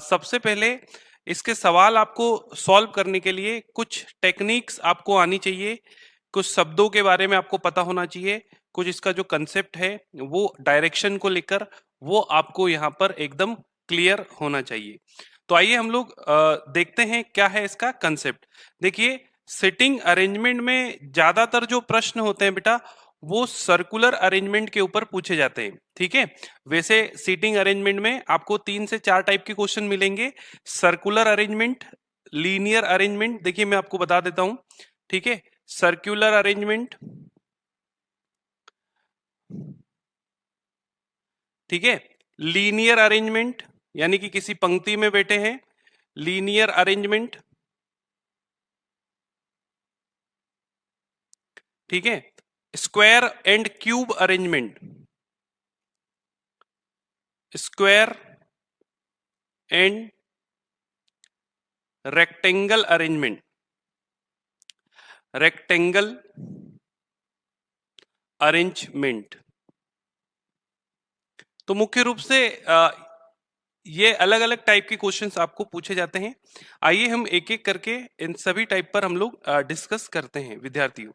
सबसे पहले इसके सवाल आपको सॉल्व करने के लिए कुछ टेक्निक्स आपको आनी चाहिए, कुछ शब्दों के बारे में आपको पता होना चाहिए, कुछ इसका जो कंसेप्ट है वो डायरेक्शन को लेकर वो आपको यहाँ पर एकदम क्लियर होना चाहिए। तो आइए हम लोग देखते हैं क्या है इसका कंसेप्ट। देखिए, सिटिंग अरेंजमेंट में ज्यादातर जो प्रश्न होते हैं बेटा वो सर्कुलर अरेंजमेंट के ऊपर पूछे जाते हैं। ठीक है, वैसे सीटिंग अरेंजमेंट में आपको 3 से 4 टाइप के क्वेश्चन मिलेंगे। सर्कुलर अरेंजमेंट, लीनियर अरेंजमेंट, देखिए मैं आपको बता देता हूं। ठीक है, सर्कुलर अरेंजमेंट, ठीक है, लीनियर अरेंजमेंट यानी कि किसी पंक्ति में बैठे हैं, लीनियर अरेंजमेंट, ठीक है, square and cube arrangement, square and rectangle arrangement, rectangle arrangement. तो मुख्य रूप से ये अलग अलग टाइप के क्वेश्चंस आपको पूछे जाते हैं। आइए हम एक एक करके इन सभी टाइप पर हम लोग डिस्कस करते हैं विद्यार्थियों।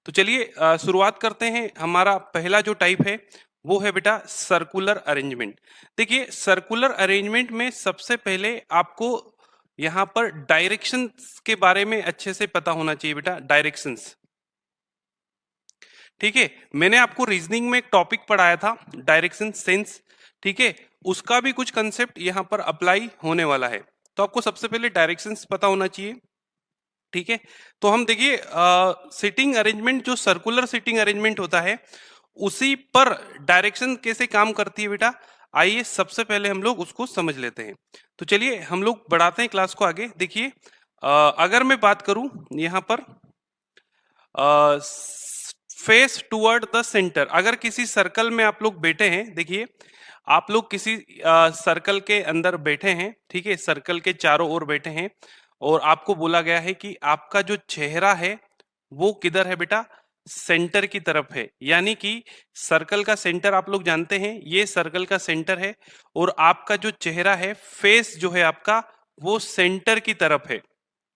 तो चलिए शुरुआत करते हैं। हमारा पहला जो टाइप है वो है बेटा सर्कुलर अरेंजमेंट। देखिए, सर्कुलर अरेंजमेंट में सबसे पहले आपको यहाँ पर डायरेक्शंस के बारे में अच्छे से पता होना चाहिए बेटा, डायरेक्शंस। ठीक है, मैंने आपको रीजनिंग में एक टॉपिक पढ़ाया था डायरेक्शन सेंस। ठीक है, उसका भी कुछ कंसेप्ट यहाँ पर अप्लाई होने वाला है। तो आपको सबसे पहले डायरेक्शंस पता होना चाहिए। ठीक है, तो हम देखिए सिटिंग अरेंजमेंट, जो सर्कुलर सिटिंग अरेंजमेंट होता है उसी पर डायरेक्शन कैसे काम करती है बेटा, आइए सबसे पहले हम लोग उसको समझ लेते हैं। तो चलिए हम लोग बढ़ाते हैं क्लास को आगे। देखिए अगर मैं बात करूं यहाँ पर फेस टुवर्ड द सेंटर, अगर किसी सर्कल में आप लोग बैठे हैं, देखिए आप लोग किसी सर्कल के अंदर बैठे हैं, ठीक है, सर्कल के चारों ओर बैठे हैं और आपको बोला गया है कि आपका जो चेहरा है वो किधर है बेटा, सेंटर की तरफ है। यानी कि सर्कल का सेंटर आप लोग जानते हैं, ये सर्कल का सेंटर है और आपका जो चेहरा है, फेस जो है आपका वो सेंटर की तरफ है।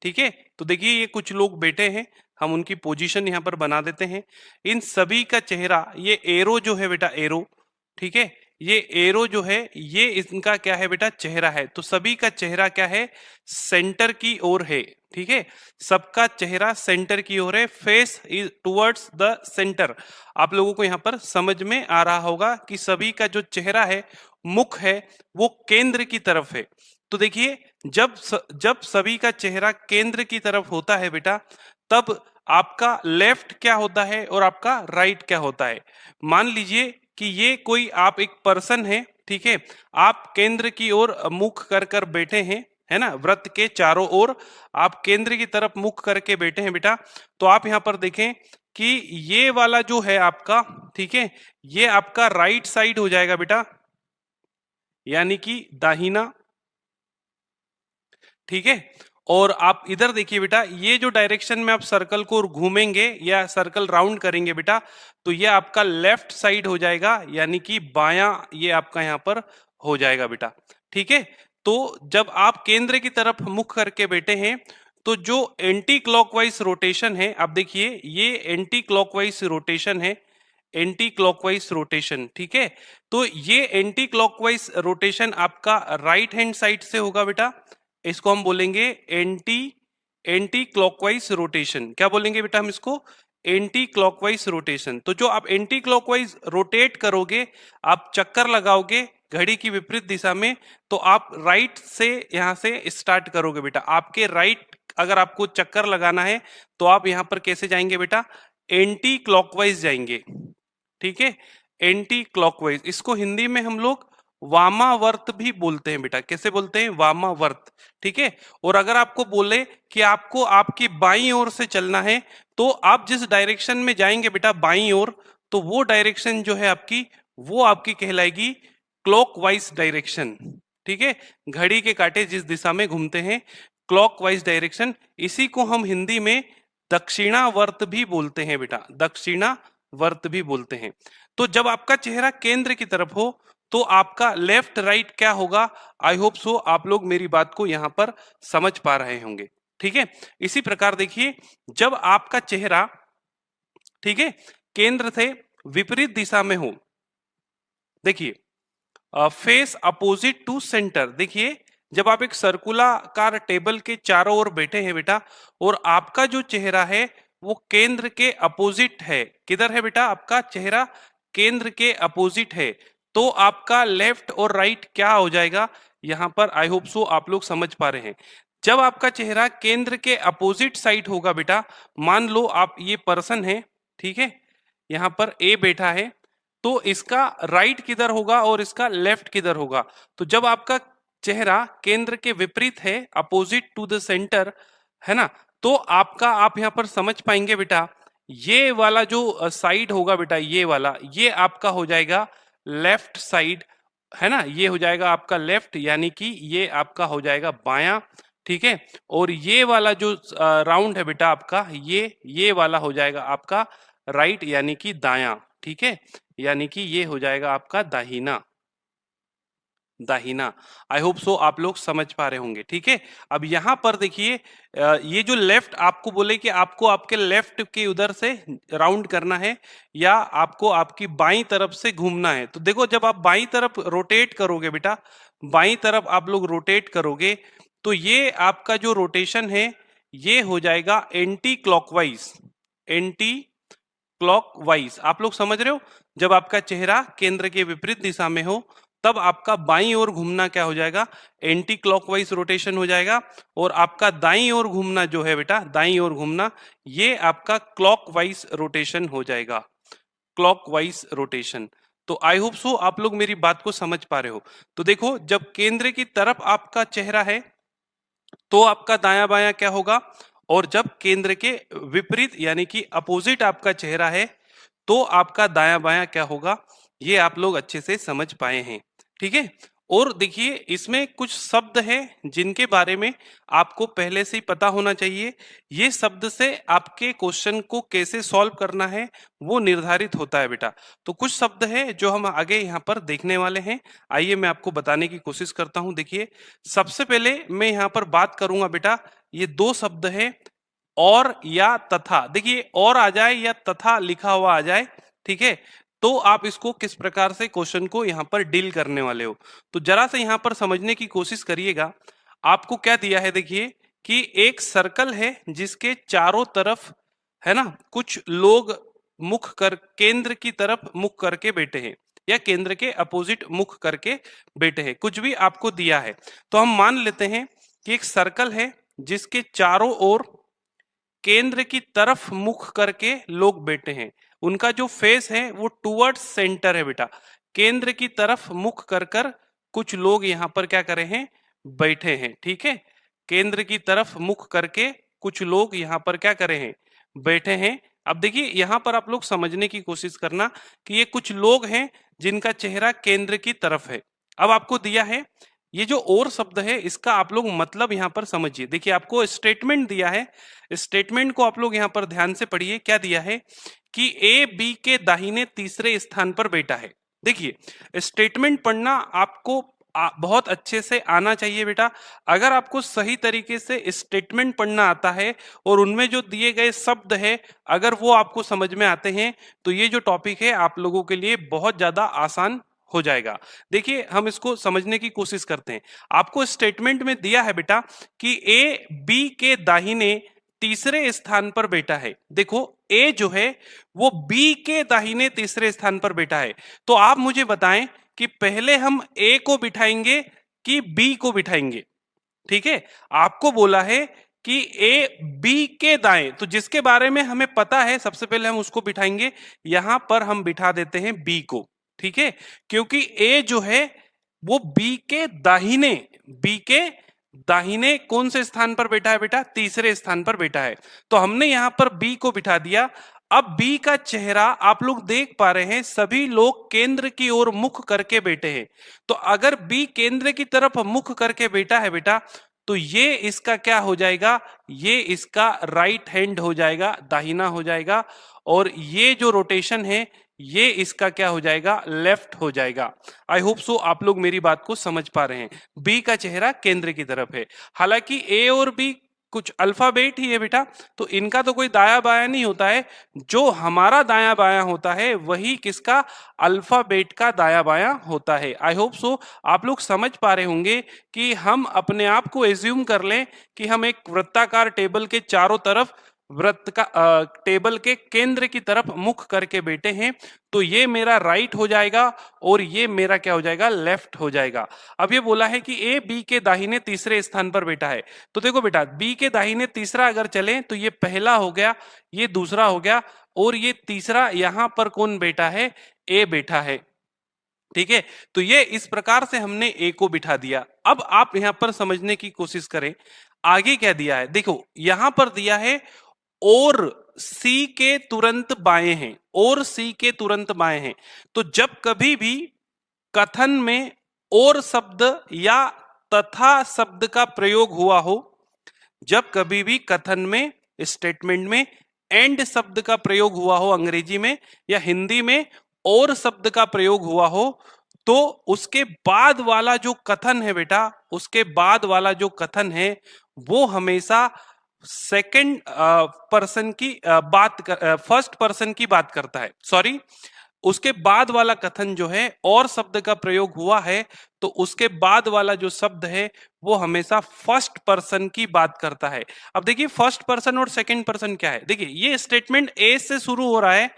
ठीक है, तो देखिए ये कुछ लोग बैठे हैं, हम उनकी पोजीशन यहाँ पर बना देते हैं। इन सभी का चेहरा, ये एरो जो है बेटा, एरो, ठीक है, ये एरो जो है ये इनका क्या है बेटा, चेहरा है। तो सभी का चेहरा क्या है, सेंटर की ओर है। ठीक है, सबका चेहरा सेंटर की ओर है, face is towards the centre. आप लोगों को यहाँ पर समझ में आ रहा होगा कि सभी का जो चेहरा है, मुख है, वो केंद्र की तरफ है। तो देखिए जब सभी का चेहरा केंद्र की तरफ होता है बेटा, तब आपका लेफ्ट क्या होता है और आपका राइट क्या होता है। मान लीजिए कि ये कोई आप एक पर्सन है, ठीक है, आप केंद्र की ओर मुख कर कर बैठे हैं, है ना, व्रत के चारों ओर आप केंद्र की तरफ मुख करके बैठे हैं बेटा। तो आप यहाँ पर देखें कि ये वाला जो है आपका, ठीक है, ये आपका राइट साइड हो जाएगा बेटा, यानी कि दाहिना। ठीक है, और आप इधर देखिए बेटा, ये जो डायरेक्शन में आप सर्कल को घूमेंगे या सर्कल राउंड करेंगे बेटा, तो ये आपका लेफ्ट साइड हो जाएगा, यानी कि बायां ये आपका यहाँ पर हो जाएगा बेटा। ठीक है, तो जब आप केंद्र की तरफ मुख करके बैठे हैं, तो जो एंटी क्लॉकवाइज रोटेशन है, आप देखिए ये एंटी क्लॉकवाइज रोटेशन है, एंटी क्लॉकवाइज रोटेशन। ठीक है, तो ये एंटी क्लॉकवाइज रोटेशन आपका राइट हैंड साइड से होगा बेटा, इसको हम बोलेंगे एंटी एंटी क्लॉकवाइज रोटेशन। क्या बोलेंगे बेटा हम इसको, एंटी क्लॉकवाइज रोटेशन। तो जो आप एंटी क्लॉकवाइज रोटेट करोगे, आप चक्कर लगाओगे घड़ी की विपरीत दिशा में, तो आप राइट से यहां से स्टार्ट करोगे बेटा। आपके राइट अगर आपको चक्कर लगाना है तो आप यहां पर कैसे जाएंगे बेटा, एंटी क्लॉकवाइज जाएंगे। ठीक है, एंटी क्लॉकवाइज, इसको हिंदी में हम लोग वामावर्त भी बोलते हैं बेटा। कैसे बोलते हैं, वामावर्त। ठीक है, और अगर आपको बोले कि आपको आपकी बाईं ओर से चलना है, तो आप जिस डायरेक्शन में जाएंगे बेटा बाईं ओर, तो वो डायरेक्शन जो है आपकी, वो आपकी कहलाएगी क्लॉकवाइज डायरेक्शन। ठीक है, घड़ी के कांटे जिस दिशा में घूमते हैं, क्लॉकवाइज डायरेक्शन, इसी को हम हिंदी में दक्षिणावर्त भी बोलते हैं बेटा, दक्षिणावर्त भी बोलते हैं। तो जब आपका चेहरा केंद्र की तरफ हो, तो आपका लेफ्ट राइट क्या होगा? आई होप सो आप लोग मेरी बात को यहां पर समझ पा रहे होंगे। ठीक है, इसी प्रकार देखिए, जब आपका चेहरा, ठीक है, केंद्र से विपरीत दिशा में हो, देखिए फेस अपोजिट टू सेंटर, देखिए जब आप एक सर्कुलाकार टेबल के चारों ओर बैठे हैं बेटा, और आपका जो चेहरा है वो केंद्र के अपोजिट है। किधर है बेटा? आपका चेहरा केंद्र के अपोजिट है, तो आपका लेफ्ट और राइट क्या हो जाएगा यहां पर? आई होप सो आप लोग समझ पा रहे हैं। जब आपका चेहरा केंद्र के अपोजिट साइड होगा बेटा, मान लो आप ये पर्सन है, ठीक है, यहां पर ए बैठा है, तो इसका राइट किधर होगा और इसका लेफ्ट किधर होगा? तो जब आपका चेहरा केंद्र के विपरीत है, अपोजिट टू द सेंटर, है ना, तो आपका, आप यहां पर समझ पाएंगे बेटा, ये वाला जो साइड होगा बेटा, ये वाला, ये आपका हो जाएगा लेफ्ट साइड, है ना, ये हो जाएगा आपका लेफ्ट, यानी कि ये आपका हो जाएगा बायां। ठीक है, और ये वाला जो राउंड है बेटा आपका, ये वाला हो जाएगा आपका राइट, यानी कि दायां। ठीक है, यानी कि ये हो जाएगा आपका दाहिना, दाहिना। आई होप सो आप लोग समझ पा रहे होंगे। ठीक है, अब यहां पर देखिए, ये जो लेफ्ट आपको बोले कि आपको आपके लेफ्ट के उधर से राउंड करना है या आपको आपकी बाईं तरफ से घूमना है, तो देखो जब आप बाईं तरफ रोटेट करोगे बेटा, बाईं तरफ आप लोग रोटेट करोगे, तो ये आपका जो रोटेशन है ये हो जाएगा एंटी क्लॉकवाइज, एंटी क्लॉकवाइज। आप लोग समझ रहे हो, जब आपका चेहरा केंद्र के विपरीत दिशा में हो, तब आपका बाईं ओर घूमना क्या हो जाएगा? एंटी क्लॉकवाइज रोटेशन हो जाएगा, और आपका दाईं ओर घूमना जो है बेटा, दाईं ओर घूमना, ये आपका क्लॉकवाइज रोटेशन हो जाएगा, क्लॉकवाइज रोटेशन। तो आई होप सो आप लोग मेरी बात को समझ पा रहे हो। तो देखो, जब केंद्र की तरफ आपका चेहरा है तो आपका दायां बायां क्या होगा, और जब केंद्र के विपरीत यानी कि अपोजिट आपका चेहरा है तो आपका दायां बायां क्या होगा, ये आप लोग अच्छे से समझ पाए हैं। ठीक है, और देखिए इसमें कुछ शब्द हैं जिनके बारे में आपको पहले से ही पता होना चाहिए। ये शब्द से आपके क्वेश्चन को कैसे सॉल्व करना है वो निर्धारित होता है बेटा। तो कुछ शब्द हैं जो हम आगे यहाँ पर देखने वाले हैं, आइए मैं आपको बताने की कोशिश करता हूँ। देखिए, सबसे पहले मैं यहाँ पर बात करूंगा बेटा, ये दो शब्द है, और या तथा। देखिए, और आ जाए या तथा लिखा हुआ आ जाए, ठीक है, तो आप इसको किस प्रकार से क्वेश्चन को यहां पर डील करने वाले हो, तो जरा से यहां पर समझने की कोशिश करिएगा। आपको क्या दिया है, देखिए कि एक सर्कल है जिसके चारों तरफ, है ना, कुछ लोग मुख कर केंद्र की तरफ मुख करके बैठे हैं, या केंद्र के अपोजिट मुख करके बैठे हैं, कुछ भी आपको दिया है। तो हम मान लेते हैं कि एक सर्कल है जिसके चारों ओर केंद्र की तरफ मुख करके लोग बैठे हैं, उनका जो फेस है वो टुवर्ड्स सेंटर है बेटा, केंद्र की तरफ मुख कर कर कुछ लोग यहाँ पर क्या करे हैं, बैठे हैं। ठीक है, केंद्र की तरफ मुख करके कुछ लोग यहाँ पर क्या करे हैं, बैठे हैं। अब देखिए यहाँ पर आप लोग समझने की कोशिश करना कि ये कुछ लोग हैं जिनका चेहरा केंद्र की तरफ है। अब आपको दिया है ये जो और शब्द है, इसका आप लोग मतलब यहाँ पर समझिए। देखिए आपको स्टेटमेंट दिया है, स्टेटमेंट को आप लोग यहाँ पर ध्यान से पढ़िए। क्या दिया है कि ए बी के दाहिने तीसरे स्थान पर बैठा है। देखिए स्टेटमेंट पढ़ना आपको बहुत अच्छे से आना चाहिए बेटा। अगर आपको सही तरीके से स्टेटमेंट पढ़ना आता है और उनमें जो दिए गए शब्द है अगर वो आपको समझ में आते हैं, तो ये जो टॉपिक है आप लोगों के लिए बहुत ज्यादा आसान हो जाएगा। देखिए हम इसको समझने की कोशिश करते हैं। आपको स्टेटमेंट में दिया है बेटा कि ए बी के दाहिने तीसरे स्थान पर बैठा है। देखो ए जो है वो बी के दाहिने तीसरे स्थान पर बैठा है, तो आप मुझे बताएं कि पहले हम ए को बिठाएंगे कि बी को बिठाएंगे। ठीक है, आपको बोला है कि ए बी के दाएं, तो जिसके बारे में हमें पता है सबसे पहले हम उसको बिठाएंगे। यहां पर हम बिठा देते हैं बी को। ठीक है, क्योंकि ए जो है वो बी के दाहिने, बी के दाहिने कौन से स्थान पर बैठा है बेटा, तीसरे स्थान पर बैठा है, तो हमने यहां पर बी को बिठा दिया। अब बी का चेहरा आप लोग देख पा रहे हैं, सभी लोग केंद्र की ओर मुख करके बैठे हैं। तो अगर बी केंद्र की तरफ मुख करके बैठा है बेटा, तो ये इसका क्या हो जाएगा, ये इसका राइट हैंड हो जाएगा, दाहिना हो जाएगा, और ये जो रोटेशन है ये इसका क्या हो जाएगा, लेफ्ट हो जाएगा। आई होप सो आप लोग मेरी बात को समझ पा रहे हैं। बी का चेहरा केंद्र की तरफ है, हालांकि ए और बी कुछ अल्फाबेट ही है बेटा, तो इनका तो कोई दाया बाया नहीं होता है। जो हमारा दाया बाया होता है वही किसका, अल्फाबेट का दाया बाया होता है। आई होप सो आप लोग समझ पा रहे होंगे कि हम अपने आप को एज्यूम कर लें कि हम एक वृत्ताकार टेबल के चारों तरफ वृत्त का टेबल के केंद्र की तरफ मुख करके बैठे हैं, तो ये मेरा राइट हो जाएगा और ये मेरा क्या हो जाएगा, लेफ्ट हो जाएगा। अब ये बोला है कि ए बी के दाहिने तीसरे स्थान पर बैठा है, तो देखो बेटा बी के दाहिने तीसरा अगर चले तो ये पहला हो गया, ये दूसरा हो गया, और ये तीसरा यहां पर कौन बैठा है, ए बैठा है। ठीक है, तो ये इस प्रकार से हमने ए को बिठा दिया। अब आप यहां पर समझने की कोशिश करें, आगे क्या दिया है, देखो यहां पर दिया है और सी के तुरंत बाएं हैं, और सी के तुरंत बाएं हैं। तो जब कभी भी कथन में और शब्द या तथा शब्द का प्रयोग हुआ हो, जब कभी भी कथन में, स्टेटमेंट में एंड शब्द का प्रयोग हुआ हो अंग्रेजी में, या हिंदी में और शब्द का प्रयोग हुआ हो, तो उसके बाद वाला जो कथन है बेटा, उसके बाद वाला जो कथन है वो हमेशा सेकंड पर्सन की फर्स्ट पर्सन की बात करता है। सॉरी, उसके बाद वाला कथन जो है और शब्द का प्रयोग हुआ है, तो उसके बाद वाला जो शब्द है वो हमेशा फर्स्ट पर्सन की बात करता है। अब देखिए फर्स्ट पर्सन और सेकंड पर्सन क्या है, देखिए ये स्टेटमेंट ए से शुरू हो रहा है,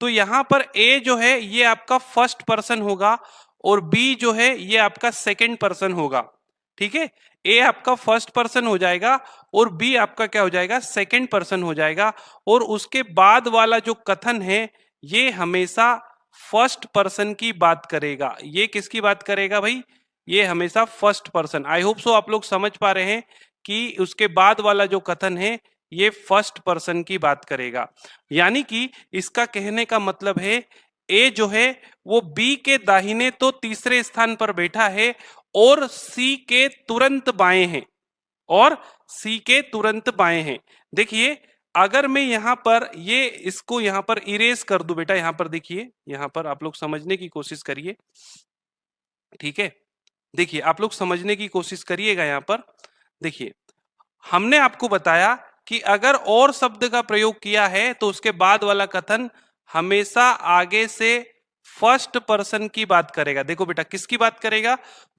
तो यहां पर ए जो है ये आपका फर्स्ट पर्सन होगा, और बी जो है ये आपका सेकंड पर्सन होगा। ठीक है, ए आपका फर्स्ट पर्सन हो जाएगा और बी आपका क्या हो जाएगा, सेकंड पर्सन हो जाएगा, और उसके बाद वाला जो कथन है ये हमेशा फर्स्ट पर्सन की बात करेगा। ये किसकी बात करेगा भाई, ये हमेशा first person. I hope so आप लोग समझ पा रहे हैं कि उसके बाद वाला जो कथन है ये फर्स्ट पर्सन की बात करेगा। यानी कि इसका कहने का मतलब है ए जो है वो बी के दाहिने तो तीसरे स्थान पर बैठा है, और सी के तुरंत बाएं हैं, और सी के तुरंत बाएं हैं। देखिए अगर मैं यहां पर ये इसको यहां पर इरेज कर दूं बेटा, यहां पर देखिए, यहां पर आप लोग समझने की कोशिश करिए। ठीक है, देखिए आप लोग समझने की कोशिश करिएगा। यहां पर देखिए हमने आपको बताया कि अगर और शब्द का प्रयोग किया है तो उसके बाद वाला कथन हमेशा आगे से फर्स्ट पर्सन की बात करेगा। देखो बेटा किसकी बात करेगा,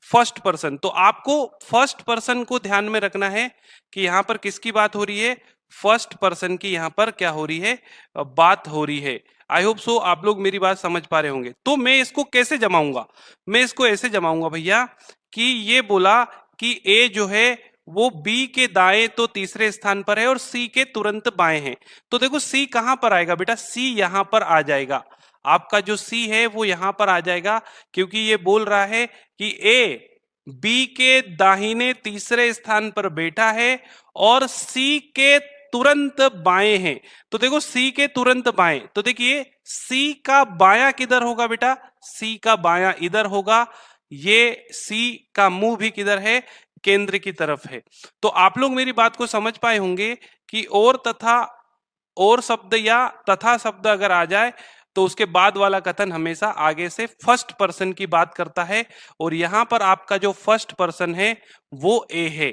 फर्स्ट पर्सन। तो आपको फर्स्ट पर्सन को ध्यान में रखना है कि यहां पर किसकी बात हो रही है, फर्स्ट पर्सन की यहां पर क्या हो रही है, बात हो रही है। आई होप सो आप लोग मेरी बात समझ पा रहे होंगे। तो मैं इसको कैसे जमाऊंगा, मैं इसको ऐसे जमाऊंगा भैया कि ये बोला कि ए जो है वो बी के दाएं तो तीसरे स्थान पर है और सी के तुरंत बाएं हैं। तो देखो सी कहां पर आएगा बेटा, सी यहां पर आ जाएगा। आपका जो सी है वो यहां पर आ जाएगा, क्योंकि ये बोल रहा है कि ए बी के दाहिने तीसरे स्थान पर बैठा है और सी के तुरंत बाएं हैं। तो देखो सी के तुरंत बाएं, तो देखिए सी का बायां किधर होगा बेटा, सी का बायां इधर होगा। ये सी का मुंह भी किधर है, केंद्र की तरफ है। तो आप लोग मेरी बात को समझ पाए होंगे कि और तथा और शब्द या तथा शब्द अगर आ जाए तो उसके बाद वाला कथन हमेशा आगे से फर्स्ट पर्सन की बात करता है, और यहां पर आपका जो फर्स्ट पर्सन है वो ए है।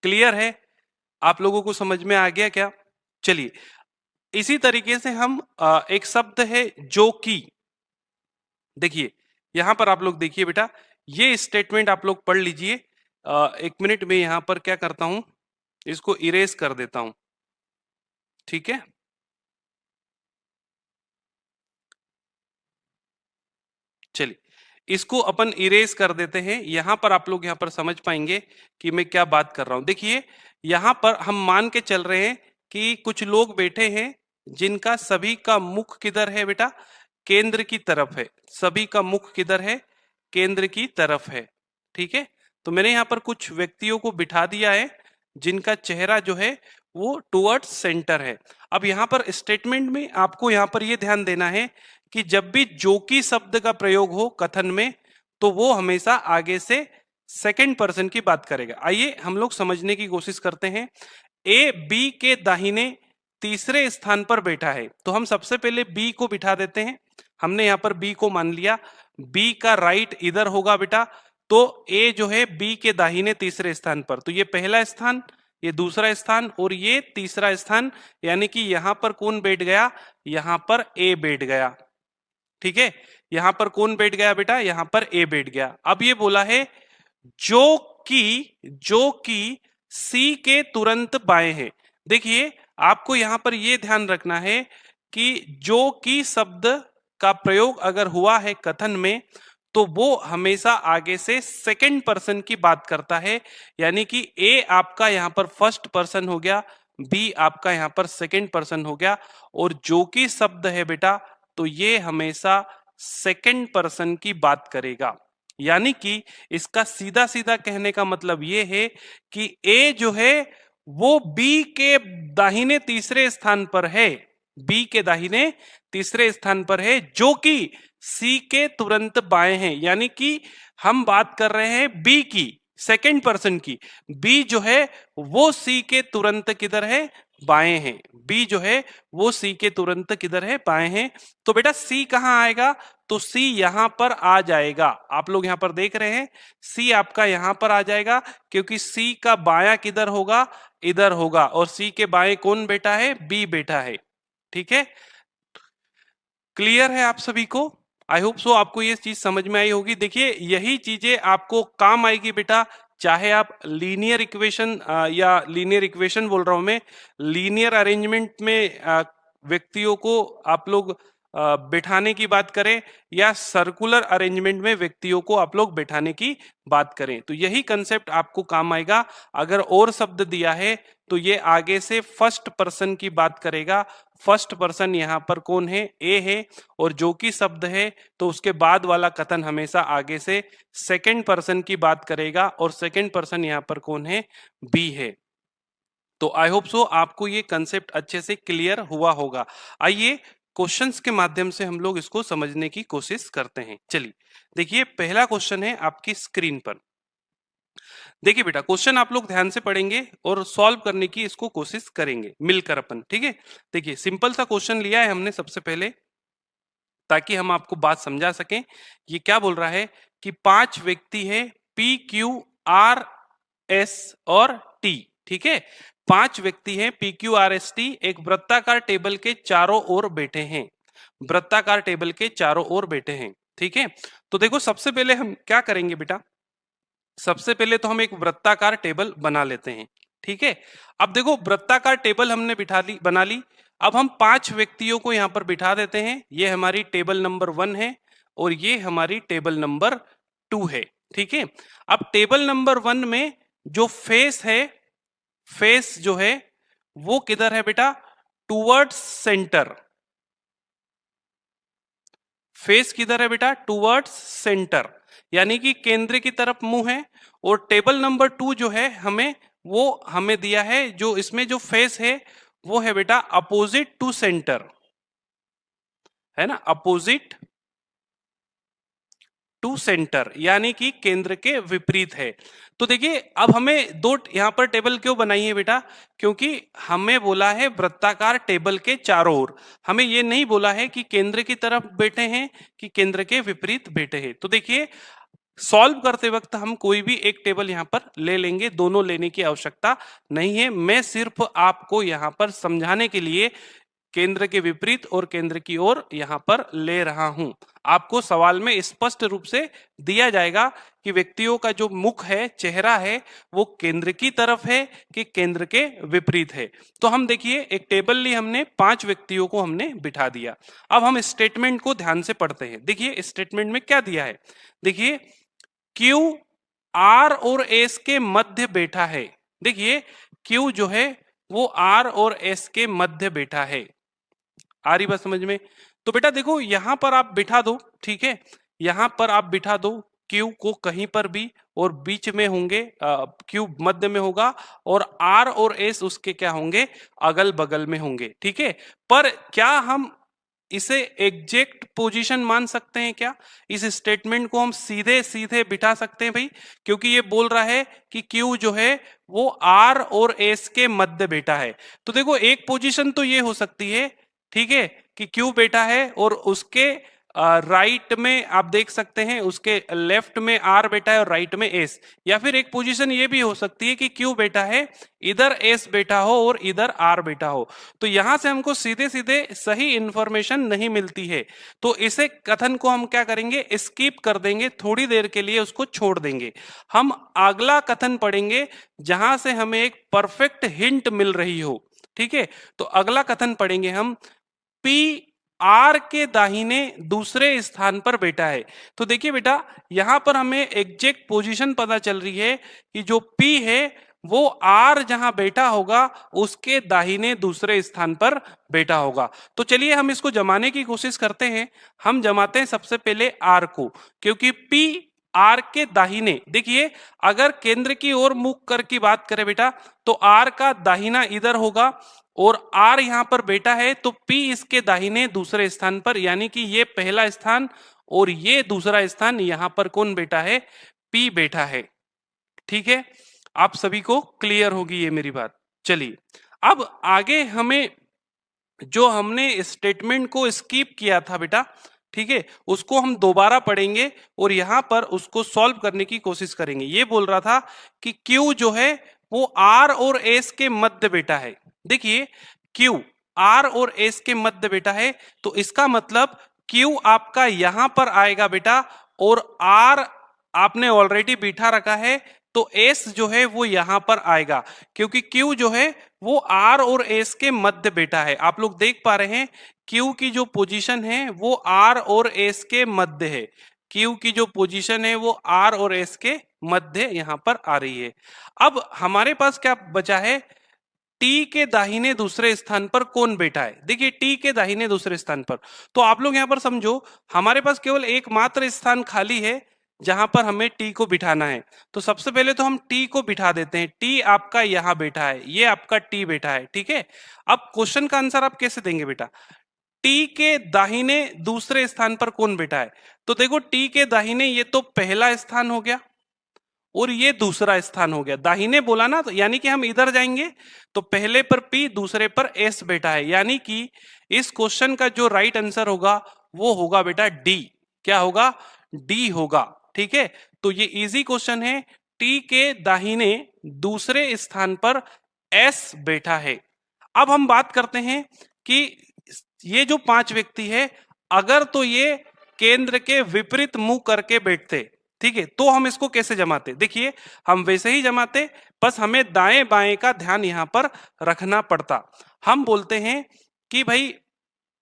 क्लियर है, आप लोगों को समझ में आ गया क्या। चलिए इसी तरीके से हम एक शब्द है जो कि, देखिए यहां पर आप लोग देखिए बेटा, ये स्टेटमेंट आप लोग पढ़ लीजिए। एक मिनट में यहां पर क्या करता हूं, इसको इरेज कर देता हूं। ठीक है, चलिए इसको अपन इरेज कर देते हैं। यहां पर आप लोग यहां पर समझ पाएंगे कि मैं क्या बात कर रहा हूं। देखिए यहां पर हम मान के चल रहे हैं कि कुछ लोग बैठे हैं जिनका सभी का मुख किधर है बेटा, केंद्र की तरफ है। सभी का मुख किधर है, केंद्र की तरफ है। ठीक है, तो मैंने यहाँ पर कुछ व्यक्तियों को बिठा दिया है जिनका चेहरा जो है वो टुवर्ड्स सेंटर है। अब यहाँ पर स्टेटमेंट में आपको यहाँ पर ये ध्यान देना है कि जब भी जो कि शब्द का प्रयोग हो कथन में, तो वो हमेशा आगे से सेकंड पर्सन की बात करेगा। आइए हम लोग समझने की कोशिश करते हैं। ए बी के दाहिने तीसरे स्थान पर बैठा है, तो हम सबसे पहले बी को बिठा देते हैं। हमने यहाँ पर बी को मान लिया, बी का राइट इधर होगा बेटा, तो ए जो है बी के दाहिने तीसरे स्थान पर, तो ये पहला स्थान, ये दूसरा स्थान और ये तीसरा स्थान, यानी कि यहां पर कौन बैठ गया, यहां पर ए बैठ गया। ठीक है, यहां पर कौन बैठ गया बेटा, यहां पर ए बैठ गया। अब ये बोला है जो कि सी के तुरंत बाएं है। देखिए आपको यहां पर यह ध्यान रखना है कि जो कि शब्द का प्रयोग अगर हुआ है कथन में, तो वो हमेशा आगे से सेकंड पर्सन की बात करता है, यानी कि ए आपका यहां पर फर्स्ट पर्सन हो गया, बी आपका यहां पर सेकंड पर्सन हो गया, और जो कि शब्द है बेटा तो ये हमेशा सेकंड पर्सन की बात करेगा। यानी कि इसका सीधा सीधा कहने का मतलब ये है कि ए जो है वो बी के दाहिने तीसरे स्थान पर है, बी के दाहिने तीसरे स्थान पर है, जो कि सी के तुरंत बाएं हैं। यानी कि हम बात कर रहे हैं बी की, सेकंड पर्सन की। बी जो है वो सी के तुरंत किधर है, बाएं हैं। बी जो है वो सी के तुरंत किधर है, बाएं हैं। तो बेटा सी कहां आएगा, तो सी यहां पर आ जाएगा। आप लोग यहां पर देख रहे हैं सी आपका यहां पर आ जाएगा, क्योंकि सी का बायां किधर होगा, इधर होगा, और सी के बाएं कौन बैठा है, बी बैठा है। ठीक है, क्लियर है आप सभी को? आई होप सो आपको ये चीज समझ में आई होगी। देखिए यही चीजें आपको काम आएगी बेटा, चाहे आप लीनियर इक्वेशन या लीनियर इक्वेशन बोल रहा हूं मैं, लीनियर अरेंजमेंट में व्यक्तियों को आप लोग बैठाने की बात करें, या सर्कुलर अरेंजमेंट में व्यक्तियों को आप लोग बैठाने की बात करें, तो यही कंसेप्ट आपको काम आएगा। अगर और शब्द दिया है तो ये आगे से फर्स्ट पर्सन की बात करेगा। फर्स्ट पर्सन यहाँ पर कौन है, ए है, और जो कि शब्द है तो उसके बाद वाला कथन हमेशा आगे से सेकंड पर्सन की बात करेगा, और सेकंड पर्सन यहाँ पर कौन है, बी है। तो आई होप सो आपको ये कंसेप्ट अच्छे से क्लियर हुआ होगा। आइए क्वेश्चंस के माध्यम से हम लोग इसको समझने की कोशिश करते हैं। चलिए देखिए पहला क्वेश्चन है आपकी स्क्रीन पर। देखिए बेटा क्वेश्चन आप लोग ध्यान से पढ़ेंगे और सॉल्व करने की इसको कोशिश करेंगे मिलकर अपन। ठीक है, देखिए सिंपल सा क्वेश्चन लिया है हमने सबसे पहले, ताकि हम आपको बात समझा सकें। ये क्या बोल रहा है कि 5 व्यक्ति है, पी क्यू आर एस और टी। ठीक है, 5 व्यक्ति हैं P Q R S T, एक वृत्ताकार टेबल के चारों ओर बैठे हैं, वृत्ताकार टेबल के चारों ओर बैठे हैं। ठीक है, तो देखो सबसे पहले हम क्या करेंगे बेटा, सबसे पहले तो हम एक वृत्ताकार टेबल बना लेते हैं। ठीक है, अब देखो वृत्ताकार टेबल हमने बना ली। अब हम 5 व्यक्तियों को यहां पर बिठा देते हैं। ये हमारी टेबल नंबर 1 है और ये हमारी टेबल नंबर 2 है। ठीक है, अब टेबल नंबर 1 में जो फेस है, फेस जो है वो किधर है बेटा, टूवर्ड्स सेंटर। फेस किधर है बेटा, टूवर्ड्स सेंटर, यानी कि केंद्र की तरफ मुंह है। और टेबल नंबर 2 जो है वो हमें दिया है, जो इसमें जो फेस है वो है बेटा अपोजिट टू सेंटर, है ना, अपोजिट टू सेंटर, यानी कि केंद्र के विपरीत है। तो देखिए अब हमें दो यहां पर टेबल क्यों बनाई है बेटा, क्योंकि हमें बोला है वृत्ताकार टेबल के चारों ओर, हमें ये नहीं बोला है कि केंद्र की तरफ बैठे हैं कि केंद्र के विपरीत बैठे हैं। तो देखिए सॉल्व करते वक्त हम कोई भी एक टेबल यहां पर ले लेंगे, दोनों लेने की आवश्यकता नहीं है। मैं सिर्फ आपको यहां पर समझाने के लिए केंद्र के विपरीत और केंद्र की ओर यहां पर ले रहा हूं। आपको सवाल में स्पष्ट रूप से दिया जाएगा कि व्यक्तियों का जो मुख है, चेहरा है, वो केंद्र की तरफ है कि केंद्र के विपरीत है। तो हम देखिए एक टेबल ली हमने, 5 व्यक्तियों को हमने बिठा दिया। अब हम स्टेटमेंट को ध्यान से पढ़ते हैं। देखिए स्टेटमेंट में क्या दिया है, देखिए क्यू आर और एस के मध्य बैठा है। देखिए क्यू जो है वो आर और एस के मध्य बैठा है। आ रही बात समझ में? तो बेटा देखो यहां पर आप बिठा दो, ठीक है, यहां पर आप बिठा दो क्यू को कहीं पर भी, और बीच में होंगे, क्यू मध्य में होगा और आर और एस उसके क्या होंगे, अगल बगल में होंगे। ठीक है, पर क्या हम इसे एग्जैक्ट पोजीशन मान सकते हैं क्या? इस स्टेटमेंट को हम सीधे सीधे बिठा सकते हैं भाई, क्योंकि ये बोल रहा है कि Q जो है वो R और S के मध्य बैठा है। तो देखो एक पोजीशन तो ये हो सकती है, ठीक है, कि Q बैठा है और उसके राइट में आप देख सकते हैं उसके लेफ्ट में R बैठा है और राइट में S। या फिर एक पोजीशन ये भी हो सकती है कि Q बैठा है, इधर S बैठा हो और इधर R बैठा हो। तो यहां से हमको सीधे सीधे सही इंफॉर्मेशन नहीं मिलती है, तो इसे कथन को हम क्या करेंगे, स्किप कर देंगे, थोड़ी देर के लिए उसको छोड़ देंगे। हम अगला कथन पढ़ेंगे जहां से हमें एक परफेक्ट हिंट मिल रही हो। ठीक है, तो अगला कथन पढ़ेंगे हम, P R के दाहिने दूसरे स्थान पर बैठा है। तो देखिए बेटा, यहां पर हमें एग्जैक्ट पोजीशन पता चल रही है कि जो P है वो R जहां बैठा होगा उसके दाहिने दूसरे स्थान पर बैठा होगा। तो चलिए हम इसको जमाने की कोशिश करते हैं। हम जमाते हैं सबसे पहले R को, क्योंकि P R के दाहिने, देखिए अगर केंद्र की ओर मुख कर की बात करें बेटा, तो R का दाहिना इधर होगा और R यहां पर बैठा है, तो P इसके दाहिने दूसरे स्थान पर, यानी कि ये पहला स्थान और ये दूसरा स्थान, यहां पर कौन बैठा है, P बैठा है। ठीक है, आप सभी को क्लियर होगी ये मेरी बात। चलिए अब आगे हमें जो हमने स्टेटमेंट को स्किप किया था बेटा, ठीक है, उसको हम दोबारा पढ़ेंगे और यहां पर उसको सॉल्व करने की कोशिश करेंगे। ये बोल रहा था कि Q जो है वो R और S के मध्य बैठा है। देखिए Q R और S के मध्य बैठा है, तो इसका मतलब Q आपका यहां पर आएगा बेटा और R आपने ऑलरेडी बिठा रखा है, तो S जो है वो यहां पर आएगा, क्योंकि Q जो है वो R और S के मध्य बैठा है। आप लोग देख पा रहे हैं Q की जो पोजीशन है वो R और S के मध्य है। Q की जो पोजीशन है वो R और S के मध्य यहां पर आ रही है। अब हमारे पास क्या बचा है, T के दाहिने दूसरे स्थान पर कौन बैठा है। देखिए T के दाहिने दूसरे स्थान पर, तो आप लोग यहां पर समझो हमारे पास केवल एकमात्र स्थान खाली है जहां पर हमें T को बिठाना है। तो सबसे पहले तो हम T को बिठा देते हैं। T आपका यहां बैठा है, ये आपका T बैठा है। ठीक है, अब क्वेश्चन का आंसर आप कैसे देंगे बेटा, T के दाहिने दूसरे स्थान पर कौन बैठा है। तो देखो T के दाहिने ये तो पहला स्थान हो गया और ये दूसरा स्थान हो गया। दाहिने बोला ना, तो यानी कि हम इधर जाएंगे तो पहले पर P दूसरे पर S बैठा है, यानी कि इस क्वेश्चन का जो राइट आंसर होगा वो होगा बेटा D। क्या होगा, D होगा। ठीक है, तो ये इजी क्वेश्चन है। T के दाहिने दूसरे स्थान पर S बैठा है। अब हम बात करते हैं कि ये जो 5 व्यक्ति है, अगर तो ये केंद्र के विपरीत मुंह करके बैठते, ठीक है, तो हम इसको कैसे जमाते। देखिए हम वैसे ही जमाते, बस हमें दाएं बाएं का ध्यान यहां पर रखना पड़ता। हम बोलते हैं कि भाई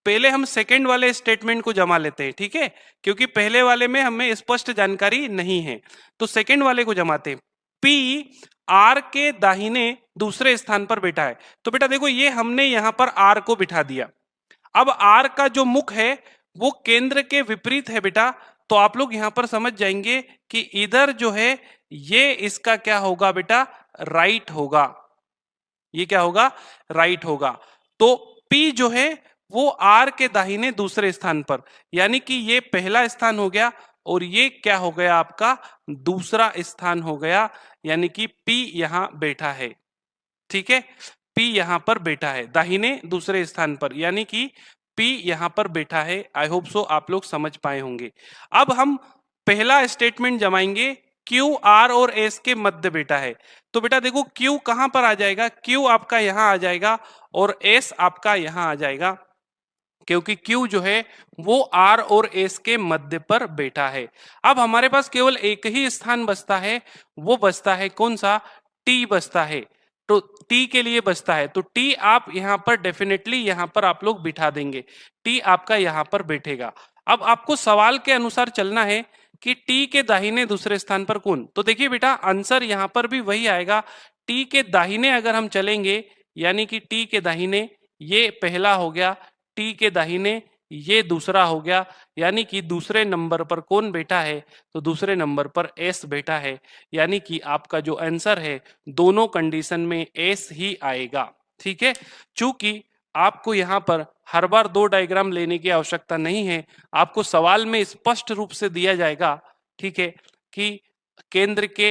पहले हम सेकंड वाले स्टेटमेंट को जमा लेते हैं, ठीक है, क्योंकि पहले वाले में हमें स्पष्ट जानकारी नहीं है, तो सेकंड वाले को जमाते हैं। P R के दाहिने दूसरे स्थान पर बैठा है। तो बेटा देखो ये हमने यहां पर R को बिठा दिया। अब R का जो मुख है वो केंद्र के विपरीत है बेटा, तो आप लोग यहां पर समझ जाएंगे कि इधर जो है ये इसका क्या होगा बेटा, राइट होगा। ये क्या होगा, राइट होगा। तो P जो है वो R के दाहिने दूसरे स्थान पर, यानी कि ये पहला स्थान हो गया और ये क्या हो गया आपका दूसरा स्थान हो गया, यानी कि P यहां बैठा है। ठीक है, P यहां पर बैठा है दाहिने दूसरे स्थान पर, यानी कि P यहां पर बैठा है। आई होप सो आप लोग समझ पाए होंगे। अब हम पहला स्टेटमेंट जमाएंगे, Q R और S के मध्य बैठा है। तो बेटा देखो Q कहां पर आ जाएगा, Q आपका यहां आ जाएगा और S आपका यहां आ जाएगा, क्योंकि Q जो है वो R और S के मध्य पर बैठा है। अब हमारे पास केवल एक ही स्थान बचता है, वो बचता है कौन सा, T बचता है। तो T के लिए बचता है, तो T आप यहां पर डेफिनेटली यहां पर आप लोग बिठा देंगे। T आपका यहां पर बैठेगा। अब आपको सवाल के अनुसार चलना है कि T के दाहिने दूसरे स्थान पर कौन। तो देखिए बेटा आंसर यहां पर भी वही आएगा। T के दाहिने अगर हम चलेंगे, यानी कि T के दाहिने ये पहला हो गया, T के दाहिने ये दूसरा हो गया, यानी कि दूसरे नंबर पर कौन बैठा है, तो दूसरे नंबर पर S बैठा है, यानी कि आपका जो आंसर है दोनों कंडीशन में S ही आएगा। ठीक है, चूंकि आपको यहाँ पर हर बार 2 डायग्राम लेने की आवश्यकता नहीं है। आपको सवाल में स्पष्ट रूप से दिया जाएगा, ठीक है, कि केंद्र के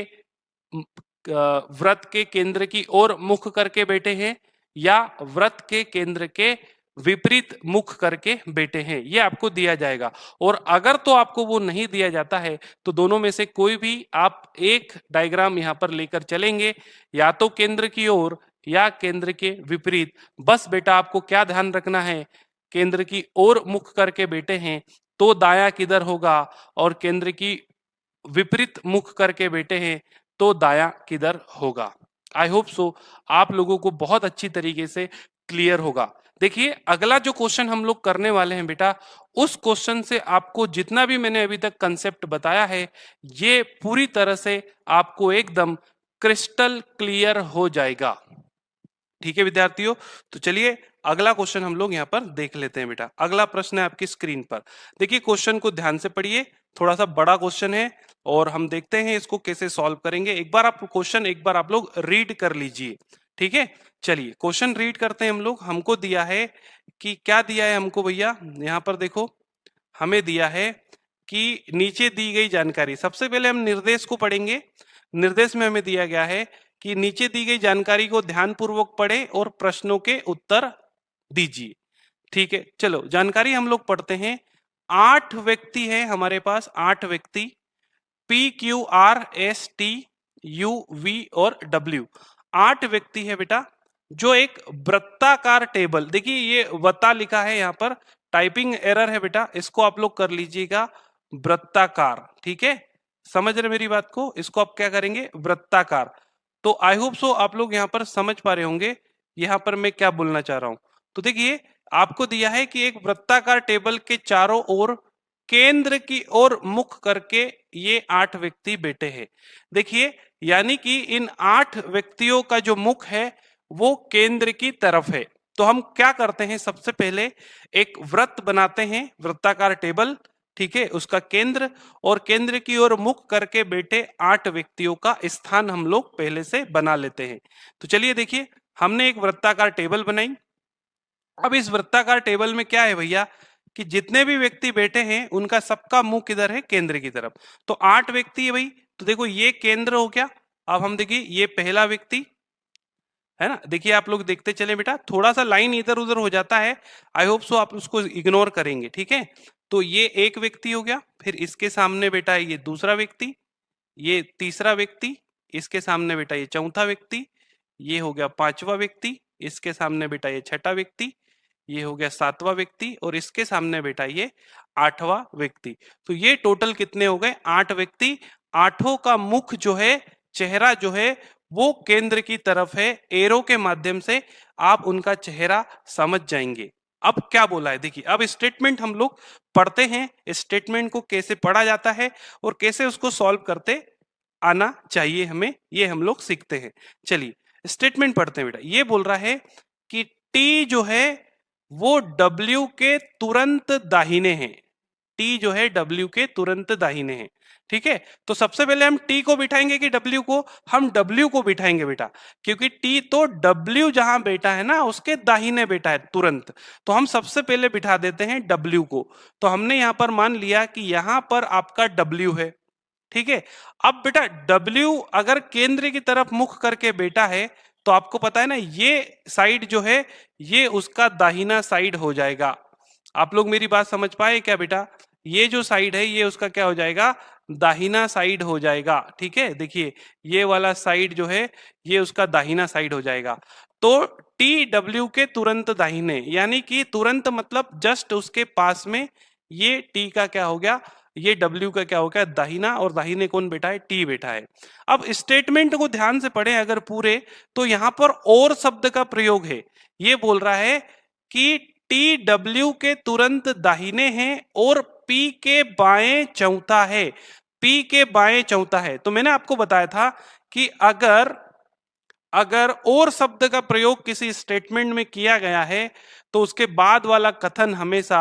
वृत्त के केंद्र की ओर मुख करके बैठे हैं या वृत्त के केंद्र के विपरीत मुख करके बैठे हैं, ये आपको दिया जाएगा। और अगर तो आपको वो नहीं दिया जाता है तो दोनों में से कोई भी आप एक डायग्राम यहाँ पर लेकर चलेंगे, या तो केंद्र की ओर या केंद्र के विपरीत। बस बेटा आपको क्या ध्यान रखना है, केंद्र की ओर मुख करके बैठे हैं तो दायां किधर होगा, और केंद्र की विपरीत मुख करके बैठे हैं तो दायां किधर होगा। आई होप सो आप लोगों को बहुत अच्छी तरीके से क्लियर होगा। देखिए अगला जो क्वेश्चन हम लोग करने वाले हैं बेटा, उस क्वेश्चन से आपको जितना भी मैंने अभी तक कंसेप्ट बताया है ये पूरी तरह से आपको एकदम क्रिस्टल क्लियर हो जाएगा। ठीक है विद्यार्थियों, तो चलिए अगला क्वेश्चन हम लोग यहाँ पर देख लेते हैं बेटा। अगला प्रश्न है आपकी स्क्रीन पर। देखिए क्वेश्चन को ध्यान से पढ़िए, थोड़ा सा बड़ा क्वेश्चन है और हम देखते हैं इसको कैसे सॉल्व करेंगे। एक बार आप क्वेश्चन एक बार आप लोग रीड कर लीजिए, ठीक है। चलिए क्वेश्चन रीड करते हैं हम लोग। हमको दिया है कि क्या दिया है हमको भैया, यहाँ पर देखो हमें दिया है कि नीचे दी गई जानकारी। सबसे पहले हम निर्देश को पढ़ेंगे। निर्देश में हमें दिया गया है कि नीचे दी गई जानकारी को ध्यानपूर्वक पढ़ें और प्रश्नों के उत्तर दीजिए। ठीक है, चलो जानकारी हम लोग पढ़ते हैं। 8 व्यक्ति है हमारे पास, 8 व्यक्ति, P Q R S T U V और W, 8 व्यक्ति है बेटा, जो एक वृत्ताकार टेबल, देखिए ये वत्ता लिखा है यहाँ पर, टाइपिंग एरर है बेटा, इसको आप लोग कर लीजिएगा वृत्ताकार। ठीक है, समझ रहे मेरी बात को, इसको आप क्या करेंगे वृत्ताकार। तो आई होप सो आप लोग यहाँ पर समझ पा रहे होंगे यहाँ पर मैं क्या बोलना चाह रहा हूं। तो देखिए आपको दिया है कि एक वृत्ताकार टेबल के चारों ओर केंद्र की ओर मुख करके ये 8 व्यक्ति बैठे हैं। देखिए यानी कि इन 8 व्यक्तियों का जो मुख है वो केंद्र की तरफ है। तो हम क्या करते हैं, सबसे पहले एक वृत्त बनाते हैं, वृत्ताकार टेबल, ठीक है, उसका केंद्र और केंद्र की ओर मुख करके बैठे 8 व्यक्तियों का स्थान हम लोग पहले से बना लेते हैं। तो चलिए देखिए हमने एक वृत्ताकार टेबल बनाई। अब इस वृत्ताकार टेबल में क्या है भैया कि जितने भी व्यक्ति बैठे हैं उनका सबका मुंह किधर है, केंद्र की तरफ। तो 8 व्यक्ति है भाई, तो देखो ये केंद्र हो गया। अब हम देखिए ये पहला व्यक्ति है ना, देखिए आप लोग देखते चले बेटा, थोड़ा सा लाइन इधर उधर हो जाता है, आई होप सो आप उसको इग्नोर करेंगे, ठीक है। तो ये एक व्यक्ति हो गया, फिर इसके सामने बेटा ये दूसरा व्यक्ति, ये तीसरा व्यक्ति, इसके सामने बेटा ये चौथा व्यक्ति, ये हो गया पांचवा व्यक्ति, इसके सामने बेटा ये छठा व्यक्ति, ये हो गया सातवां व्यक्ति और इसके सामने बेटा ये आठवां व्यक्ति। तो ये टोटल कितने हो गए, 8 व्यक्ति। आठों का मुख जो है, चेहरा जो है वो केंद्र की तरफ है। एरो के माध्यम से आप उनका चेहरा समझ जाएंगे। अब क्या बोला है देखिए, अब स्टेटमेंट हम लोग पढ़ते हैं, स्टेटमेंट को कैसे पढ़ा जाता है और कैसे उसको सॉल्व करते आना चाहिए हमें, ये हम लोग सीखते हैं। चलिए स्टेटमेंट पढ़ते हैं बेटा। ये बोल रहा है कि टी जो है वो डब्ल्यू के तुरंत दाहिने हैं। टी जो है डब्ल्यू के तुरंत दाहिने हैं, ठीक है। तो सबसे पहले हम टी को बिठाएंगे कि डब्ल्यू को, हम डब्ल्यू को बिठाएंगे बेटा, क्योंकि टी तो डब्ल्यू जहां बैठा है ना उसके दाहिने बैठा है तुरंत। तो हम सबसे पहले बिठा देते हैं डब्ल्यू को। तो हमने यहां पर मान लिया कि यहां पर आपका डब्ल्यू है, ठीक है। अब बेटा डब्ल्यू अगर केंद्र की तरफ मुख करके बैठा है तो आपको पता है ना ये साइड जो है ये उसका दाहिना साइड हो जाएगा। आप लोग मेरी बात समझ पाए क्या बेटा, ये जो साइड है ये उसका क्या हो जाएगा, दाहिना साइड हो जाएगा, ठीक है। देखिए ये वाला साइड जो है ये उसका दाहिना साइड हो जाएगा। तो टी डब्ल्यू के तुरंत दाहिने, यानी कि तुरंत मतलब जस्ट उसके पास में ये टी का क्या हो गया, ये डब्ल्यू का क्या हो गया दाहिना, और दाहिने कौन बैठा है, टी बैठा है। अब स्टेटमेंट को ध्यान से पढ़ें अगर पूरे, तो यहां पर और शब्द का प्रयोग है। ये बोल रहा है कि टी डब्ल्यू के तुरंत दाहिने हैं और पी के बाएं चौथा है। पी के बाएं चौथा है। तो मैंने आपको बताया था कि अगर और शब्द का प्रयोग किसी स्टेटमेंट में किया गया है तो उसके बाद वाला कथन हमेशा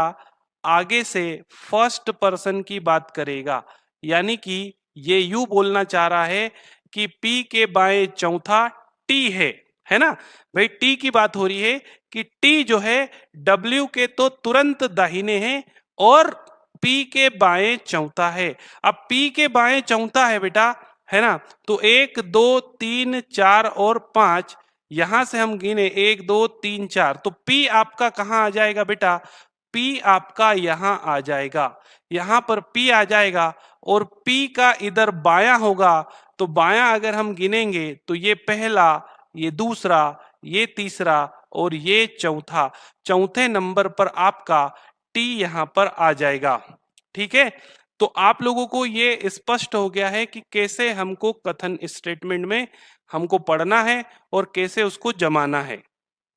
आगे से फर्स्ट पर्सन की बात करेगा। यानी कि ये यूं बोलना चाह रहा है कि P के बाएं चौथा T है ना भाई, T की बात हो रही है कि टी जो है डब्ल्यू के तो तुरंत दाहिने है और पी के बाएं चौथा है। अब पी के बाएं चौथा है बेटा, है ना, तो 1 2 3 4 और 5, यहां से हम गिने 1 2 3 4, तो पी आपका कहां आ जाएगा बेटा, पी आपका यहां आ जाएगा, यहां पर पी आ जाएगा और पी का इधर बायां होगा, तो बायां अगर हम गिनेंगे तो ये पहला, ये दूसरा, ये तीसरा और ये चौथा, चौथे नंबर पर आपका टी यहां पर आ जाएगा। ठीक है, तो आप लोगों को ये स्पष्ट हो गया है कि कैसे हमको कथन स्टेटमेंट में हमको पढ़ना है और कैसे उसको जमाना है।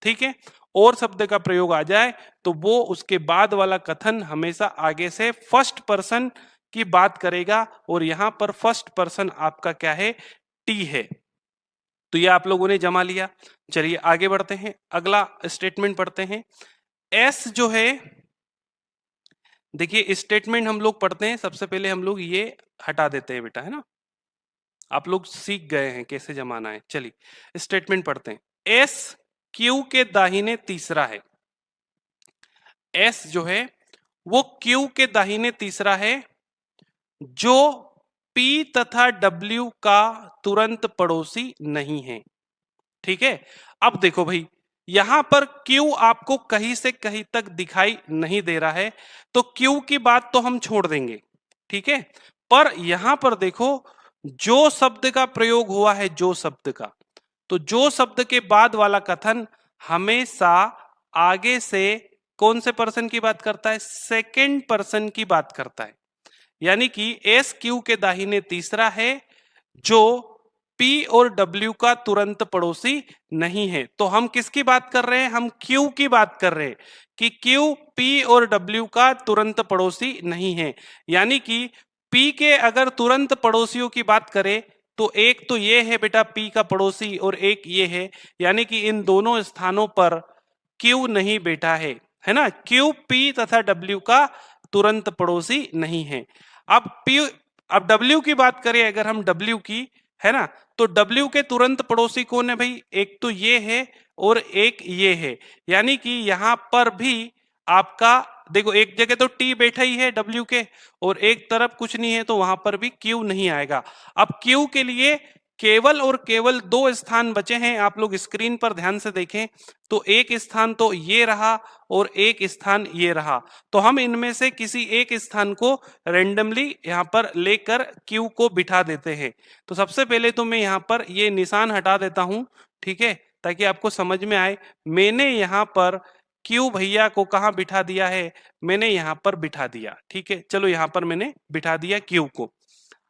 ठीक है, और शब्द का प्रयोग आ जाए तो वो उसके बाद वाला कथन हमेशा आगे से फर्स्ट पर्सन की बात करेगा और यहां पर फर्स्ट पर्सन आपका क्या है, टी है। तो ये आप लोगों ने जमा लिया। चलिए आगे बढ़ते हैं, अगला स्टेटमेंट पढ़ते हैं। एस जो है, देखिए स्टेटमेंट हम लोग पढ़ते हैं, सबसे पहले हम लोग ये हटा देते हैं बेटा, है ना, आप लोग सीख गए हैं कैसे जमाना है। चलिए स्टेटमेंट पढ़ते हैं। एस क्यू के दाहिने तीसरा है, एस जो है वो क्यू के दाहिने तीसरा है जो पी तथा डब्ल्यू का तुरंत पड़ोसी नहीं है। ठीक है, अब देखो भाई, यहां पर Q आपको कहीं से कहीं तक दिखाई नहीं दे रहा है, तो Q की बात तो हम छोड़ देंगे। ठीक है, पर यहां पर देखो जो शब्द का प्रयोग हुआ है, जो शब्द का, तो जो शब्द के बाद वाला कथन हमेशा आगे से कौन से पर्सन की बात करता है, सेकेंड पर्सन की बात करता है। यानी कि एस क्यू के दाहिने तीसरा है जो P और W का तुरंत पड़ोसी नहीं है। तो हम किसकी बात कर रहे हैं, हम Q की बात कर रहे हैं कि Q P और W का तुरंत पड़ोसी नहीं है। यानी कि P के अगर तुरंत पड़ोसियों की बात करें तो एक तो ये है बेटा P का पड़ोसी और एक ये है, यानी कि इन दोनों स्थानों पर Q नहीं बैठा है ना, Q P तथा W का तुरंत पड़ोसी नहीं है। अब W की बात करें अगर हम W की, है ना, तो W के तुरंत पड़ोसी कौन है भाई, एक तो ये है और एक ये है। यानी कि यहां पर भी आपका देखो एक जगह तो T बैठा ही है W के और एक तरफ कुछ नहीं है, तो वहां पर भी Q नहीं आएगा। अब Q के लिए केवल और केवल दो स्थान बचे हैं, आप लोग स्क्रीन पर ध्यान से देखें तो एक स्थान तो ये रहा और एक स्थान ये रहा, तो हम इनमें से किसी एक स्थान को रेंडमली यहाँ पर लेकर Q को बिठा देते हैं। तो सबसे पहले तो मैं यहाँ पर ये निशान हटा देता हूं, ठीक है, ताकि आपको समझ में आए। मैंने यहाँ पर Q भैया को कहाँ बिठा दिया है, मैंने यहाँ पर बिठा दिया। ठीक है, चलो यहाँ पर मैंने बिठा दिया Q को।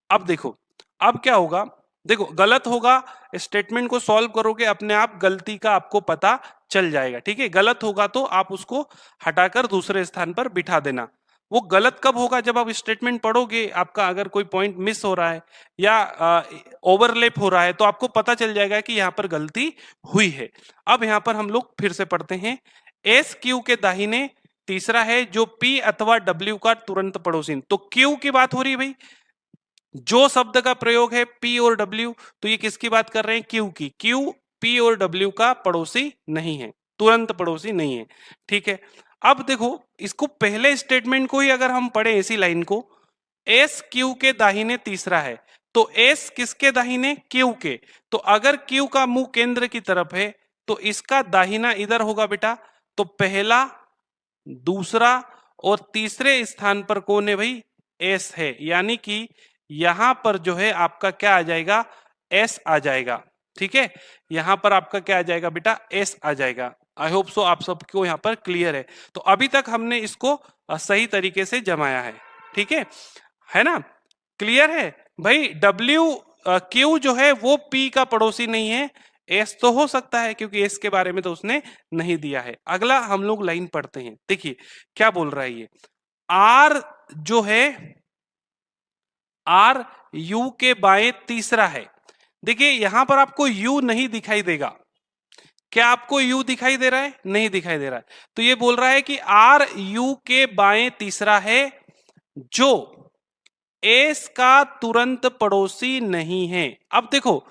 अब देखो अब क्या होगा, देखो गलत होगा, स्टेटमेंट को सॉल्व करोगे अपने आप गलती का आपको पता चल जाएगा। ठीक है, गलत होगा तो आप उसको हटाकर दूसरे स्थान पर बिठा देना। वो गलत कब होगा, जब आप स्टेटमेंट पढ़ोगे, आपका अगर कोई पॉइंट मिस हो रहा है या ओवरलैप हो रहा है तो आपको पता चल जाएगा कि यहाँ पर गलती हुई है। अब यहाँ पर हम लोग फिर से पढ़ते हैं। एस क्यू के दाहिने तीसरा है जो पी अथवा डब्ल्यू का तुरंत पड़ोसी, तो क्यू की बात हो रही है भाई, जो शब्द का प्रयोग है P और W, तो ये किसकी बात कर रहे हैं, Q की। Q P और W का पड़ोसी नहीं है, तुरंत पड़ोसी नहीं है। ठीक है, अब देखो इसको पहले स्टेटमेंट को ही अगर हम पढ़े इसी लाइन को, S Q के दाहिने तीसरा है, तो S किसके दाहिने, Q के, तो अगर Q का मुंह केंद्र की तरफ है तो इसका दाहिना इधर होगा बेटा, तो पहला, दूसरा और तीसरे स्थान पर कौन है भाई, S है। यानी कि यहां पर जो है आपका क्या आ जाएगा, S आ जाएगा। ठीक है, यहां पर आपका क्या आ जाएगा बेटा, S आ जाएगा। आई होप सो आप सबको यहां पर क्लियर है। तो अभी तक हमने इसको सही तरीके से जमाया है। ठीक है ना, क्लियर है भाई। Q जो है वो P का पड़ोसी नहीं है, S तो हो सकता है क्योंकि S के बारे में तो उसने नहीं दिया है। अगला हम लोग लाइन पढ़ते हैं, देखिए क्या बोल रहा है ये। R जो है, R U के बाएं तीसरा है। देखिए यहां पर आपको U नहीं दिखाई देगा, क्या आपको U दिखाई दे रहा है, नहीं दिखाई दे रहा है, तो ये बोल रहा है कि R U के बाएं तीसरा है जो S का तुरंत पड़ोसी नहीं है। अब देखो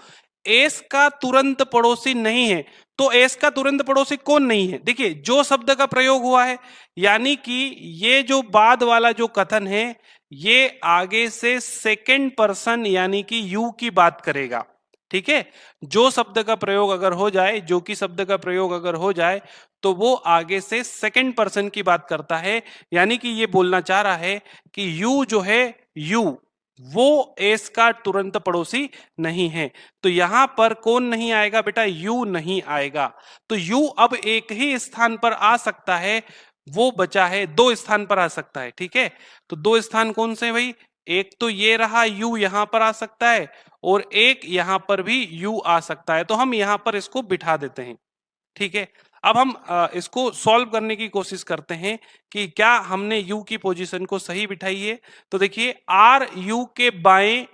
एस का तुरंत पड़ोसी नहीं है। तो एस का तुरंत पड़ोसी कौन नहीं है? देखिए जो शब्द का प्रयोग हुआ है, यानी कि ये जो बाद वाला जो कथन है ये आगे से सेकंड पर्सन यानी कि यू की बात करेगा। ठीक है, जो शब्द का प्रयोग अगर हो जाए, जो कि शब्द का प्रयोग अगर हो जाए तो वो आगे से सेकंड पर्सन की बात करता है, यानी कि ये बोलना चाह रहा है कि यू जो है, यू वो एस का तुरंत पड़ोसी नहीं है। तो यहां पर कौन नहीं आएगा बेटा? यू नहीं आएगा। तो यू अब एक ही स्थान पर आ सकता है, वो बचा है, दो स्थान पर आ सकता है। ठीक है, तो दो स्थान कौन से भाई? एक तो ये रहा, यू यहां पर आ सकता है, और एक यहां पर भी यू आ सकता है। तो हम यहां पर इसको बिठा देते हैं। ठीक है, अब हम इसको सॉल्व करने की कोशिश करते हैं कि क्या हमने यू की पोजीशन को सही बिठाई है। तो देखिए आर यू के बाएं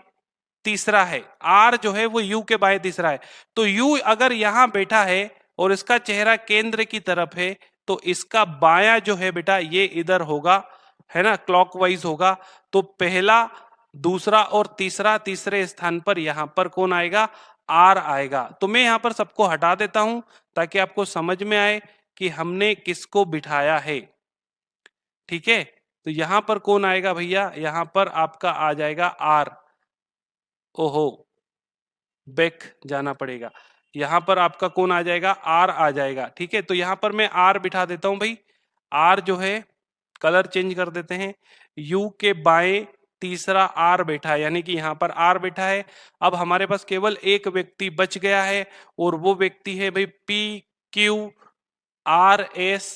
तीसरा है, आर जो है वो यू के बाएं तीसरा है। तो यू अगर यहां बैठा है और इसका चेहरा केंद्र की तरफ है, तो इसका बायां जो है बेटा ये इधर होगा, है ना, क्लॉकवाइज होगा। तो पहला, दूसरा और तीसरा, तीसरे स्थान पर यहां पर कौन आएगा? आर आएगा। तो मैं यहां पर सबको हटा देता हूं ताकि आपको समझ में आए कि हमने किसको बिठाया है। ठीक है, तो यहां पर कौन आएगा भैया? यहां पर आपका आ जाएगा आर। ओहो, बैक जाना पड़ेगा। यहां पर आपका कौन आ जाएगा? आर आ जाएगा। ठीक है, तो यहां पर मैं आर बिठा देता हूं भाई। आर जो है, कलर चेंज कर देते हैं, यू के बाएं तीसरा आर बैठा है, यानी कि यहां पर आर बैठा है। अब हमारे पास केवल एक व्यक्ति बच गया है, और वो व्यक्ति है भाई P Q R S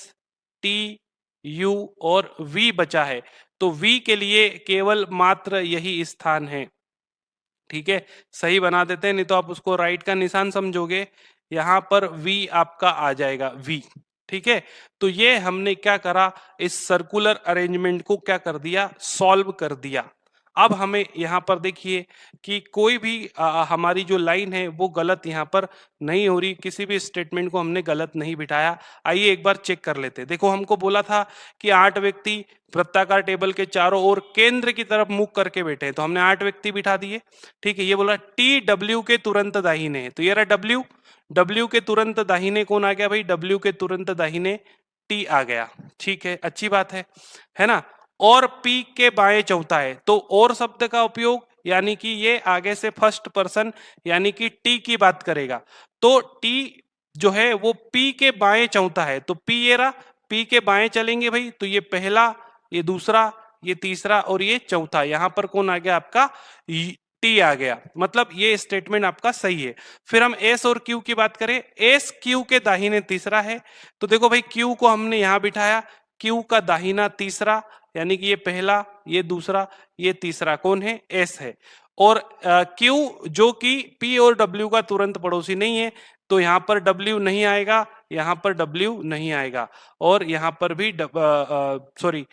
T U और वी बचा है। तो वी के लिए केवल मात्र यही स्थान है। ठीक है, सही बना देते हैं, नहीं तो आप उसको राइट का निशान समझोगे। यहां पर वी आपका आ जाएगा, वी। ठीक है, तो ये हमने क्या करा, इस सर्कुलर अरेंजमेंट को क्या कर दिया? सॉल्व कर दिया। अब हमें यहां पर देखिए कि कोई भी हमारी जो लाइन है वो गलत यहां पर नहीं हो रही, किसी भी स्टेटमेंट को हमने गलत नहीं बिठाया। आइए एक बार चेक कर लेते हैं। देखो हमको बोला था कि 8 व्यक्ति वृत्ताकार टेबल के चारों ओर केंद्र की तरफ मुख करके बैठे हैं, तो हमने 8 व्यक्ति बिठा दिए। ठीक है, ये बोला टी डब्ल्यू के तुरंत दाहिने है, तो ये रहा डब्ल्यू। डब्ल्यू के तुरंत दाहिने कौन आ गया भाई? डब्ल्यू के तुरंत दाहिने टी आ गया। ठीक है, अच्छी बात है ना। और पी के बाएं चौथा है, तो और शब्द का उपयोग, यानी कि ये आगे से फर्स्ट पर्सन यानी कि टी की बात करेगा। तो टी जो है वो पी के बाएं चौथा है, तो पी ये रहा, पी के बाएं चलेंगे भाई, तो ये पहला, ये दूसरा, ये तीसरा और ये चौथा। यहां पर कौन आ गया आपका? टी आ गया। मतलब ये स्टेटमेंट आपका सही है। फिर हम एस और क्यू की बात करें, एस क्यू के दाहिने तीसरा है, तो देखो भाई क्यू को हमने यहां बिठाया, क्यू का दाहिना तीसरा, यानी कि ये पहला, ये दूसरा, ये तीसरा कौन है? एस है। और क्यू जो कि पी और डब्ल्यू का तुरंत पड़ोसी नहीं है, तो यहां पर डब्ल्यू नहीं आएगा, यहां पर डब्ल्यू नहीं आएगा, और यहां पर भी सॉरी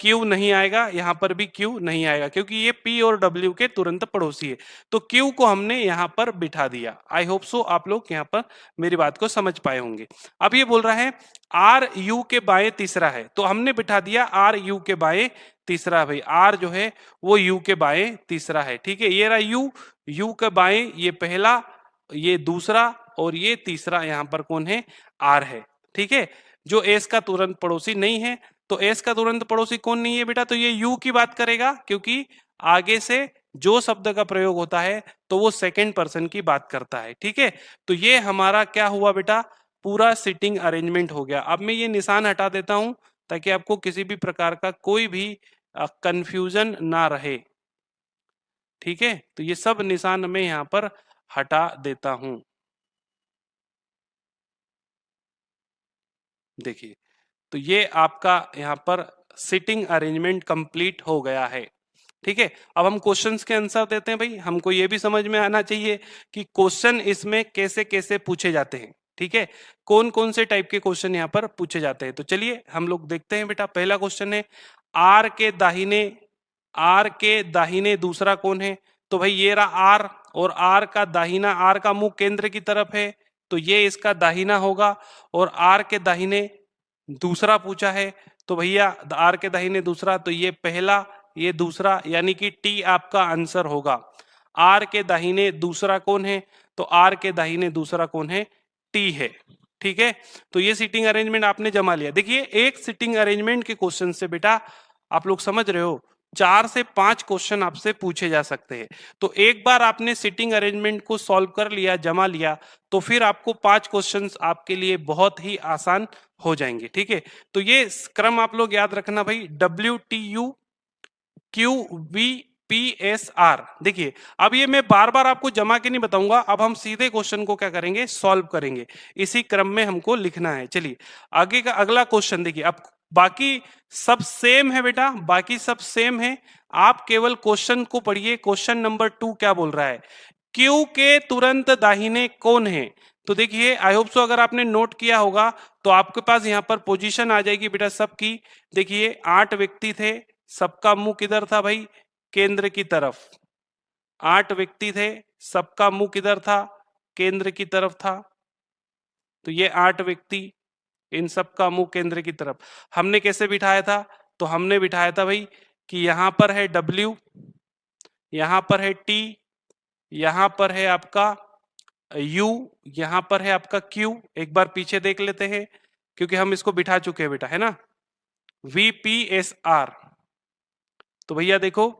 क्यू नहीं आएगा, यहां पर भी क्यू नहीं आएगा, क्योंकि ये पी और डब्ल्यू के तुरंत पड़ोसी है। तो क्यू को हमने यहां पर बिठा दिया। आई होप सो आप लोग यहां पर मेरी बात को समझ पाए होंगे। अब ये बोल रहा है आर यू के बाएं तीसरा है, तो हमने बिठा दिया आर यू के बाएं तीसरा। भाई आर जो है वो यू के बाएं तीसरा है। ठीक है, ये रहा यू, यू के बाएं ये पहला, ये दूसरा और ये तीसरा, यहां पर कौन है? आर है। ठीक है, जो एस का तुरंत पड़ोसी नहीं है, तो एस का तुरंत पड़ोसी कौन नहीं है बेटा? तो ये यू की बात करेगा, क्योंकि आगे से जो शब्द का प्रयोग होता है तो वो सेकंड पर्सन की बात करता है। ठीक है, तो ये हमारा क्या हुआ बेटा? पूरा सिटिंग अरेंजमेंट हो गया। अब मैं ये निशान हटा देता हूं ताकि आपको किसी भी प्रकार का कोई भी कंफ्यूजन ना रहे। ठीक है, तो ये सब निशान मैं यहां पर हटा देता हूं। देखिए, तो ये आपका यहां पर सिटिंग अरेंजमेंट कंप्लीट हो गया है। ठीक है, अब हम क्वेश्चंस के आंसर देते हैं। भाई हमको ये भी समझ में आना चाहिए कि क्वेश्चन इसमें कैसे कैसे पूछे जाते हैं। ठीक है, कौन कौन से टाइप के क्वेश्चन यहाँ पर पूछे जाते हैं। तो चलिए हम लोग देखते हैं बेटा। पहला क्वेश्चन है आर के दाहिने, आर के दाहिने दूसरा कौन है? तो भाई ये रहा आर, और आर का दाहिना, आर का मुंह केंद्र की तरफ है, तो ये इसका दाहिना होगा। और आर के दाहिने दूसरा पूछा है, तो भैया आर के दाहिने दूसरा, तो ये पहला, ये दूसरा, यानी कि टी आपका आंसर होगा। आर के दाहिने दूसरा कौन है? तो आर के दाहिने दूसरा कौन है, टी है। ठीक है, तो ये सीटिंग अरेंजमेंट आपने जमा लिया। देखिए एक सीटिंग अरेंजमेंट के क्वेश्चन से बेटा आप लोग समझ रहे हो 4 से 5 क्वेश्चन आपसे पूछे जा सकते हैं। तो एक बार आपने सीटिंग अरेंजमेंट को सॉल्व कर लिया, जमा लिया, तो फिर आपको 5 क्वेश्चंस आपके लिए बहुत ही आसान हो जाएंगे। ठीक है, तो ये क्रम आप लोग याद रखना भाई, WTU QVPSR। देखिए अब ये मैं बार बार आपको जमा के नहीं बताऊंगा, अब हम सीधे क्वेश्चन को क्या करेंगे, सॉल्व करेंगे। इसी क्रम में हमको लिखना है। चलिए आगे का अगला क्वेश्चन देखिए। अब बाकी सब सेम है बेटा, बाकी सब सेम है, आप केवल क्वेश्चन को पढ़िए। क्वेश्चन नंबर 2 क्या बोल रहा है, क्यू के तुरंत दाहिने कौन है। तो देखिए आई होप सो अगर आपने नोट किया होगा तो आपके पास यहाँ पर पोजीशन आ जाएगी बेटा सबकी। देखिए 8 व्यक्ति थे, सबका मुंह किधर था भाई, केंद्र की तरफ। 8 व्यक्ति थे, सबका मुंह किधर था, केंद्र की तरफ था। तो ये 8 व्यक्ति, इन सबका मुंह केंद्र की तरफ। हमने कैसे बिठाया था, तो हमने बिठाया था भाई कि यहां पर है W, यहां पर है T, यहां पर है आपका U, यहां पर है आपका Q। एक बार पीछे देख लेते हैं क्योंकि हम इसको बिठा चुके हैं बेटा, है ना, VPSR। तो भैया देखो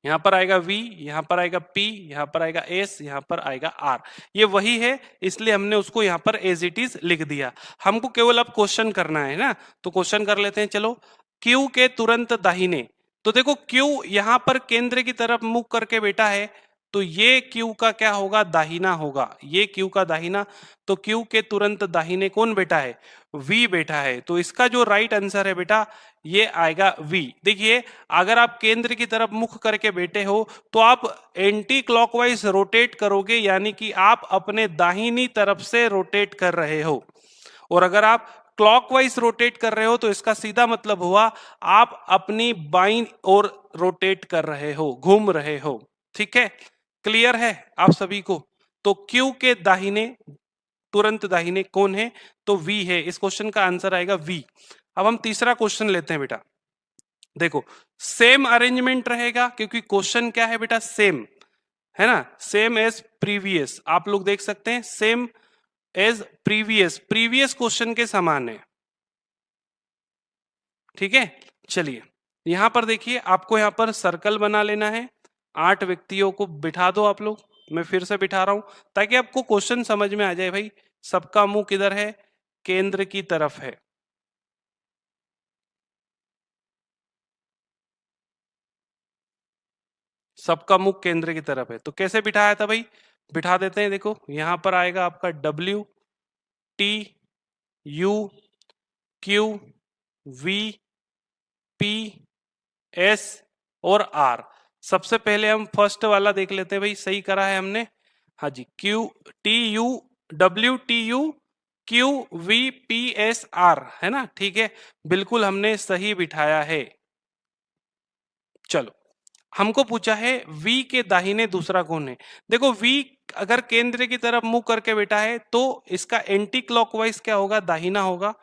यहां पर आएगा V, यहां पर आएगा P, यहां पर आएगा S, यहां पर आएगा R। ये वही है, इसलिए हमने उसको यहां पर एज इट इज लिख दिया। हमको केवल अब क्वेश्चन करना है ना, तो क्वेश्चन कर लेते हैं। चलो, Q के तुरंत दाहिने, तो देखो Q यहां पर केंद्र की तरफ मुख करके बैठा है, तो ये Q का क्या होगा, दाहिना होगा। ये Q का दाहिना, तो Q के तुरंत दाहिने कौन बैठा है, V बैठा है। तो इसका जो राइट आंसर है बेटा ये आएगा V। देखिए अगर आप केंद्र की तरफ मुख करके बैठे हो तो आप एंटी क्लॉकवाइज रोटेट करोगे, यानी कि आप अपने दाहिनी तरफ से रोटेट कर रहे हो। और अगर आप क्लॉकवाइज रोटेट कर रहे हो तो इसका सीधा मतलब हुआ आप अपनी बाईं ओर रोटेट कर रहे हो, घूम रहे हो। ठीक है, क्लियर है आप सभी को। तो Q के दाहिने, तुरंत दाहिने कौन है, तो V है। इस क्वेश्चन का आंसर आएगा V। अब हम तीसरा क्वेश्चन लेते हैं बेटा। देखो सेम अरेंजमेंट रहेगा क्योंकि क्वेश्चन क्या है बेटा, सेम है ना, सेम एज प्रीवियस। आप लोग देख सकते हैं same as previous, previous question के समान है। ठीक है, चलिए यहां पर देखिए आपको यहां पर सर्कल बना लेना है। 8 व्यक्तियों को बिठा दो आप लोग, मैं फिर से बिठा रहा हूं ताकि आपको क्वेश्चन समझ में आ जाए भाई। सबका मुंह किधर है, केंद्र की तरफ है। सबका मुख केंद्र की तरफ है, तो कैसे बिठाया था भाई, बिठा देते हैं। देखो यहां पर आएगा आपका W T U Q V P S और R। सबसे पहले हम फर्स्ट वाला देख लेते हैं भाई, सही करा है हमने। हाँ जी, WTUQVPSR है ना, ठीक है, बिल्कुल हमने सही बिठाया है। चलो हमको पूछा है V के दाहिने दूसरा कौन है। देखो V अगर केंद्र की तरफ मुंह करके बैठा है तो इसका एंटी क्लॉकवाइज क्या होगा, दाहिना होगा।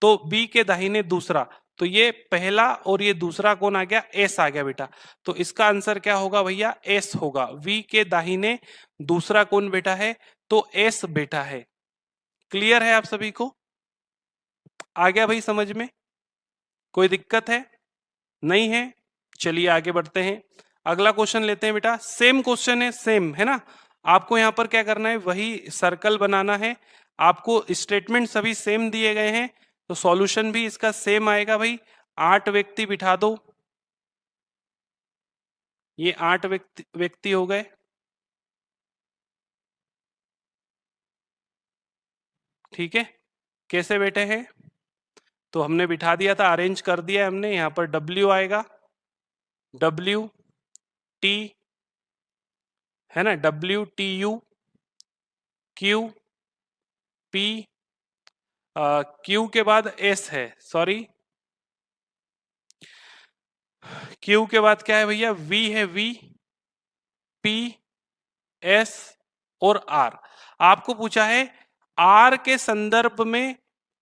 तो B के दाहिने दूसरा, तो ये पहला और ये दूसरा कौन आ गया, S आ गया बेटा। तो इसका आंसर क्या होगा भैया, S होगा। V के दाहिने दूसरा कौन बैठा है, तो S बैठा है। क्लियर है आप सभी को, आ गया भाई समझ में, कोई दिक्कत है, नहीं है। चलिए आगे बढ़ते हैं, अगला क्वेश्चन लेते हैं बेटा। सेम क्वेश्चन है, सेम है ना। आपको यहां पर क्या करना है, वही सर्कल बनाना है। आपको स्टेटमेंट सभी सेम दिए गए हैं तो सॉल्यूशन भी इसका सेम आएगा भाई। 8 व्यक्ति बिठा दो, ये 8 व्यक्ति हो गए। ठीक है, कैसे बैठे हैं, तो हमने बिठा दिया था, अरेंज कर दिया हमने। यहां पर W आएगा, W T है ना, WTU Q P, Q के बाद S है, सॉरी Q के बाद क्या है भैया, V है, V P S और R। आपको पूछा है R के संदर्भ में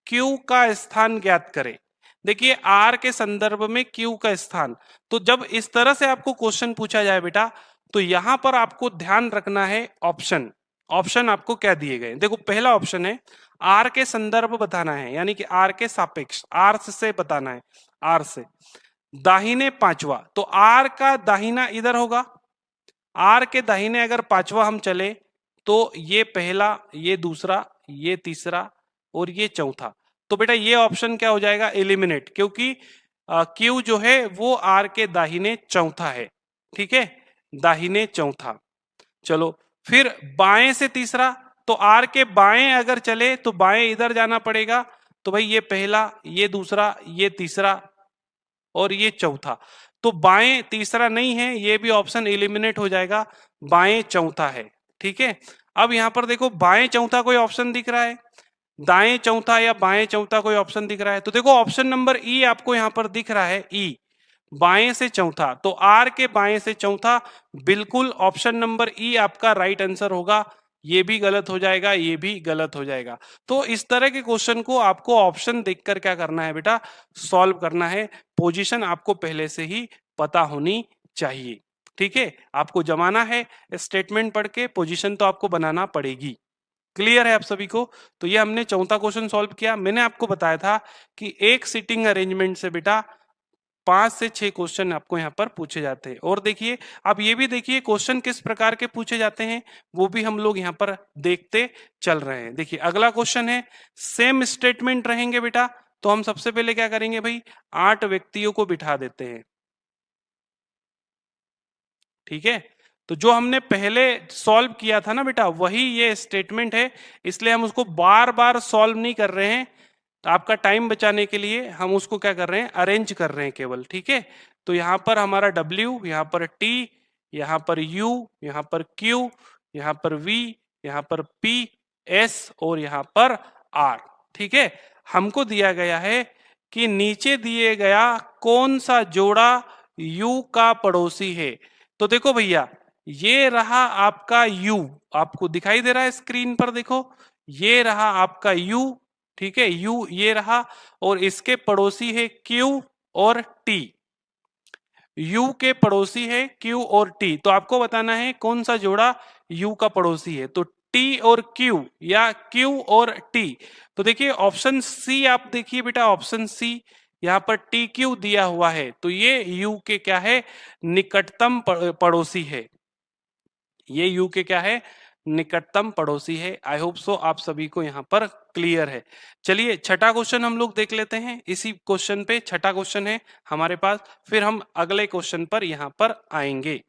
Q का स्थान ज्ञात करें। देखिए R के संदर्भ में Q का स्थान, तो जब इस तरह से आपको क्वेश्चन पूछा जाए बेटा तो यहां पर आपको ध्यान रखना है ऑप्शन। ऑप्शन आपको क्या दिए गए, देखो पहला ऑप्शन है आर के संदर्भ बताना है, यानी कि आर के सापेक्ष, आर से बताना है, आर से दाहिने पांचवा, तो आर का दाहिना इधर होगा, आर के दाहिने अगर पांचवा हम चले तो ये पहला, ये दूसरा, ये तीसरा और ये चौथा। तो बेटा ये ऑप्शन क्या हो जाएगा, एलिमिनेट, क्योंकि क्यू जो है वो आर के दाहिने चौथा है। ठीक है, दाहिने चौथा। चलो फिर बाएं से तीसरा, तो आर के बाएं अगर चले तो बाएं इधर जाना पड़ेगा, तो भाई ये पहला, ये दूसरा, ये तीसरा और ये चौथा। तो बाएं तीसरा नहीं है, ये भी ऑप्शन एलिमिनेट हो जाएगा, बाएं चौथा है। ठीक है, अब यहां पर देखो बाएं चौथा कोई ऑप्शन दिख रहा है, दाएं चौथा या बाएं चौथा कोई ऑप्शन दिख रहा है, तो देखो ऑप्शन नंबर ई आपको यहां पर दिख रहा है, ई बाएं से चौथा, तो आर के बाएं से चौथा, बिल्कुल ऑप्शन नंबर ई आपका राइट आंसर होगा। ये भी गलत हो जाएगा, ये भी गलत हो जाएगा। तो इस तरह के क्वेश्चन को आपको ऑप्शन देखकर क्या करना है बेटा, सॉल्व करना है। पोजीशन आपको पहले से ही पता होनी चाहिए। ठीक है, आपको जमाना है, स्टेटमेंट पढ़ के पोजीशन तो आपको बनाना पड़ेगी। क्लियर है आप सभी को? तो ये हमने चौथा क्वेश्चन सॉल्व किया। मैंने आपको बताया था कि एक सीटिंग अरेंजमेंट से बेटा 5 से 6 क्वेश्चन आपको यहाँ पर पूछे जाते हैं। और देखिए, आप ये भी देखिए क्वेश्चन किस प्रकार के पूछे जाते हैं, वो भी हम लोग यहाँ पर देखते चल रहे हैं। देखिए अगला क्वेश्चन है, सेम स्टेटमेंट रहेंगे बेटा, तो हम सबसे पहले क्या करेंगे भाई, 8 व्यक्तियों को बिठा देते हैं। ठीक है, तो जो हमने पहले सॉल्व किया था ना बेटा, वही ये स्टेटमेंट है, इसलिए हम उसको बार बार सॉल्व नहीं कर रहे हैं। तो आपका टाइम बचाने के लिए हम उसको क्या कर रहे हैं, अरेंज कर रहे हैं केवल। ठीक है, तो यहाँ पर हमारा W, यहाँ पर T, यहाँ पर U, यहाँ पर Q, यहाँ पर V, यहाँ पर P, S और यहाँ पर R। ठीक है, हमको दिया गया है कि नीचे दिए गया कौन सा जोड़ा U का पड़ोसी है। तो देखो भैया, ये रहा आपका U, आपको दिखाई दे रहा है स्क्रीन पर, देखो ये रहा आपका U। ठीक है, U ये रहा, और इसके पड़ोसी है Q और T। U के पड़ोसी है Q और T, तो आपको बताना है कौन सा जोड़ा U का पड़ोसी है। तो T और Q या Q और T, तो देखिए ऑप्शन सी, आप देखिए बेटा ऑप्शन सी, यहाँ पर TQ दिया हुआ है, तो ये U के क्या है, निकटतम पड़ोसी है। ये U के क्या है, निकटतम पड़ोसी है। आई होप सो आप सभी को यहाँ पर क्लियर है। चलिए छठा क्वेश्चन हम लोग देख लेते हैं। इसी क्वेश्चन पे छठा क्वेश्चन है हमारे पास, फिर हम अगले क्वेश्चन पर यहाँ पर आएंगे।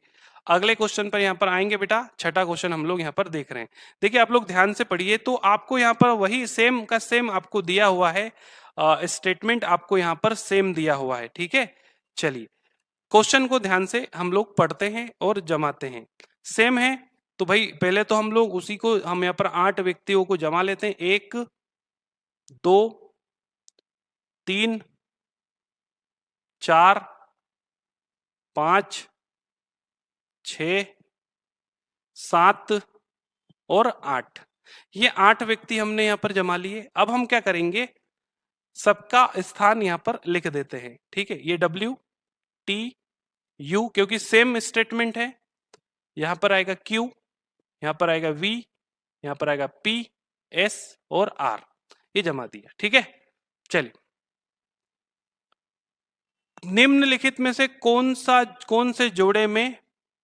अगले क्वेश्चन पर यहाँ पर आएंगे बेटा, छठा क्वेश्चन हम लोग यहाँ पर देख रहे हैं। देखिए आप लोग ध्यान से पढ़िए, तो आपको यहाँ पर वही सेम का सेम आपको दिया हुआ है, स्टेटमेंट आपको यहाँ पर सेम दिया हुआ है। ठीक है, चलिए क्वेश्चन को ध्यान से हम लोग पढ़ते हैं और जमाते हैं। सेम है, तो भाई पहले तो हम लोग उसी को, हम यहाँ पर 8 व्यक्तियों को जमा लेते हैं। 1 2 3 4 5 6 7 और 8, ये 8 व्यक्ति हमने यहाँ पर जमा लिए। अब हम क्या करेंगे, सबका स्थान यहाँ पर लिख देते हैं। ठीक है, ये W T U, क्योंकि सेम स्टेटमेंट है, यहाँ पर आएगा Q, यहाँ पर आएगा V, यहाँ पर आएगा P, S और R, ये जमा दिया। ठीक है, चलिए निम्नलिखित में से कौन से जोड़े में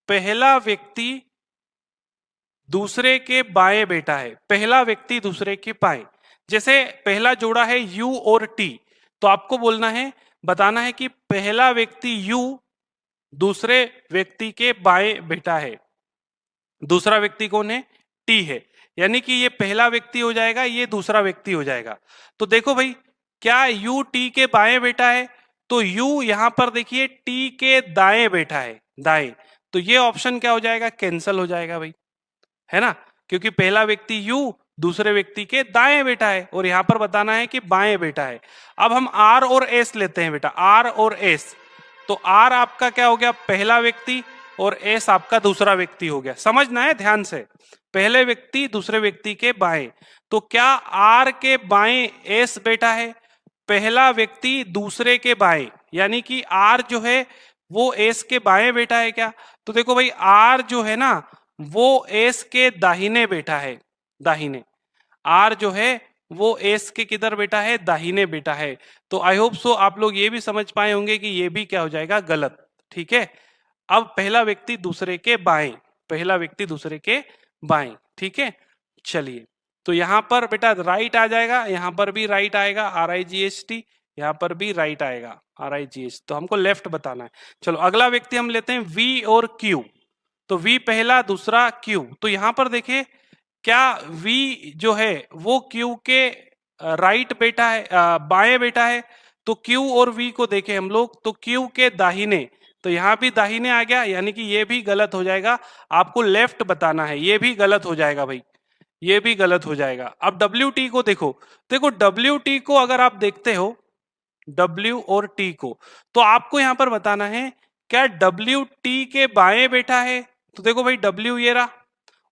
पहला व्यक्ति दूसरे के बाएं बैठा है, पहला व्यक्ति दूसरे के बाएं। जैसे पहला जोड़ा है U और T, तो आपको बोलना है, बताना है कि पहला व्यक्ति U दूसरे व्यक्ति के बाएं बैठा है, दूसरा व्यक्ति कौन है, T है, यानी कि ये पहला व्यक्ति हो जाएगा, ये दूसरा व्यक्ति हो जाएगा। तो देखो भाई, क्या U T के बाएं बैठा है, तो U यहां पर देखिए T के दाएं बैठा है, दाएं, तो ये ऑप्शन क्या हो जाएगा, कैंसल हो जाएगा भाई, है ना, क्योंकि पहला व्यक्ति U दूसरे व्यक्ति के दाएं बैठा है, और यहां पर बताना है कि बाएं बैठा है। अब हम R और S लेते हैं बेटा, R और S, तो R आपका क्या हो गया, पहला व्यक्ति, और S आपका दूसरा व्यक्ति हो गया। समझना है ध्यान से, पहले व्यक्ति दूसरे व्यक्ति के बाएं, तो क्या R के बाएं S बैठा है, पहला व्यक्ति दूसरे के बाएं, यानी कि R जो है वो S के बाएं बैठा है क्या, तो देखो भाई आर जो है ना वो एस के दाहिने बैठा है, दाहिने। आर जो है वो एस के किधर बैठा है, दाहिने बैठा है। तो आई होप सो आप लोग ये भी समझ पाए होंगे कि ये भी क्या हो जाएगा, गलत। ठीक है, अब पहला व्यक्ति दूसरे के बाएं, पहला व्यक्ति दूसरे के बाएं। ठीक है, चलिए तो यहां पर बेटा राइट आ जाएगा, यहां पर भी राइट आएगा, RIGHT, यहां पर भी राइट आएगा RIGH, तो हमको लेफ्ट बताना है। चलो अगला व्यक्ति हम लेते हैं V और Q। तो V पहला, दूसरा Q। तो यहां पर देखिए क्या V जो है वो Q के राइट बेटा है, बाएं बेटा है। तो Q और V को देखें हम लोग, तो Q के दाहिने, तो यहां भी दाहिने आ गया, यानी कि ये भी गलत हो जाएगा। आपको लेफ्ट बताना है, ये भी गलत हो जाएगा भाई, ये भी गलत हो जाएगा। अब WT को देखो, देखो WT को अगर आप देखते हो, W और T को, तो आपको यहां पर बताना है क्या WT के बाएं बैठा है। तो देखो भाई W ये रहा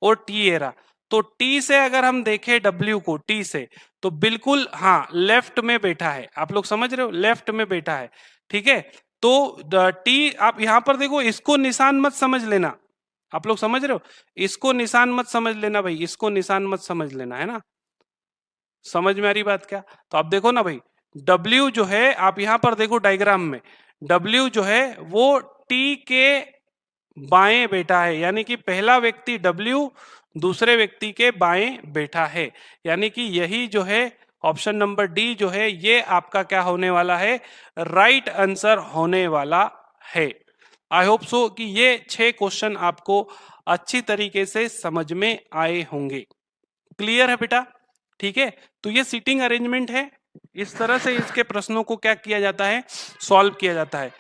और T ये रहा। तो T से अगर हम देखें W को, T से, तो बिल्कुल हाँ लेफ्ट में बैठा है। आप लोग समझ रहे हो, लेफ्ट में बैठा है। ठीक है, तो T आप यहां पर देखो, इसको निशान मत समझ लेना। आप लोग समझ रहे हो, इसको निशान मत समझ लेना भाई, इसको निशान मत समझ लेना, है ना। समझ में आ रही बात क्या। तो आप देखो ना भाई, W जो है, आप यहां पर देखो डायग्राम में, W जो है वो T के बाएं बैठा है, यानी कि पहला व्यक्ति W दूसरे व्यक्ति के बाएं बैठा है। यानी कि यही जो है ऑप्शन नंबर डी जो है ये आपका क्या होने वाला है, राइट आंसर होने वाला है। आई होप सो कि ये 6 क्वेश्चन आपको अच्छी तरीके से समझ में आए होंगे। क्लियर है बेटा। ठीक है, तो ये सीटिंग अरेंजमेंट है, इस तरह से इसके प्रश्नों को क्या किया जाता है, सॉल्व किया जाता है।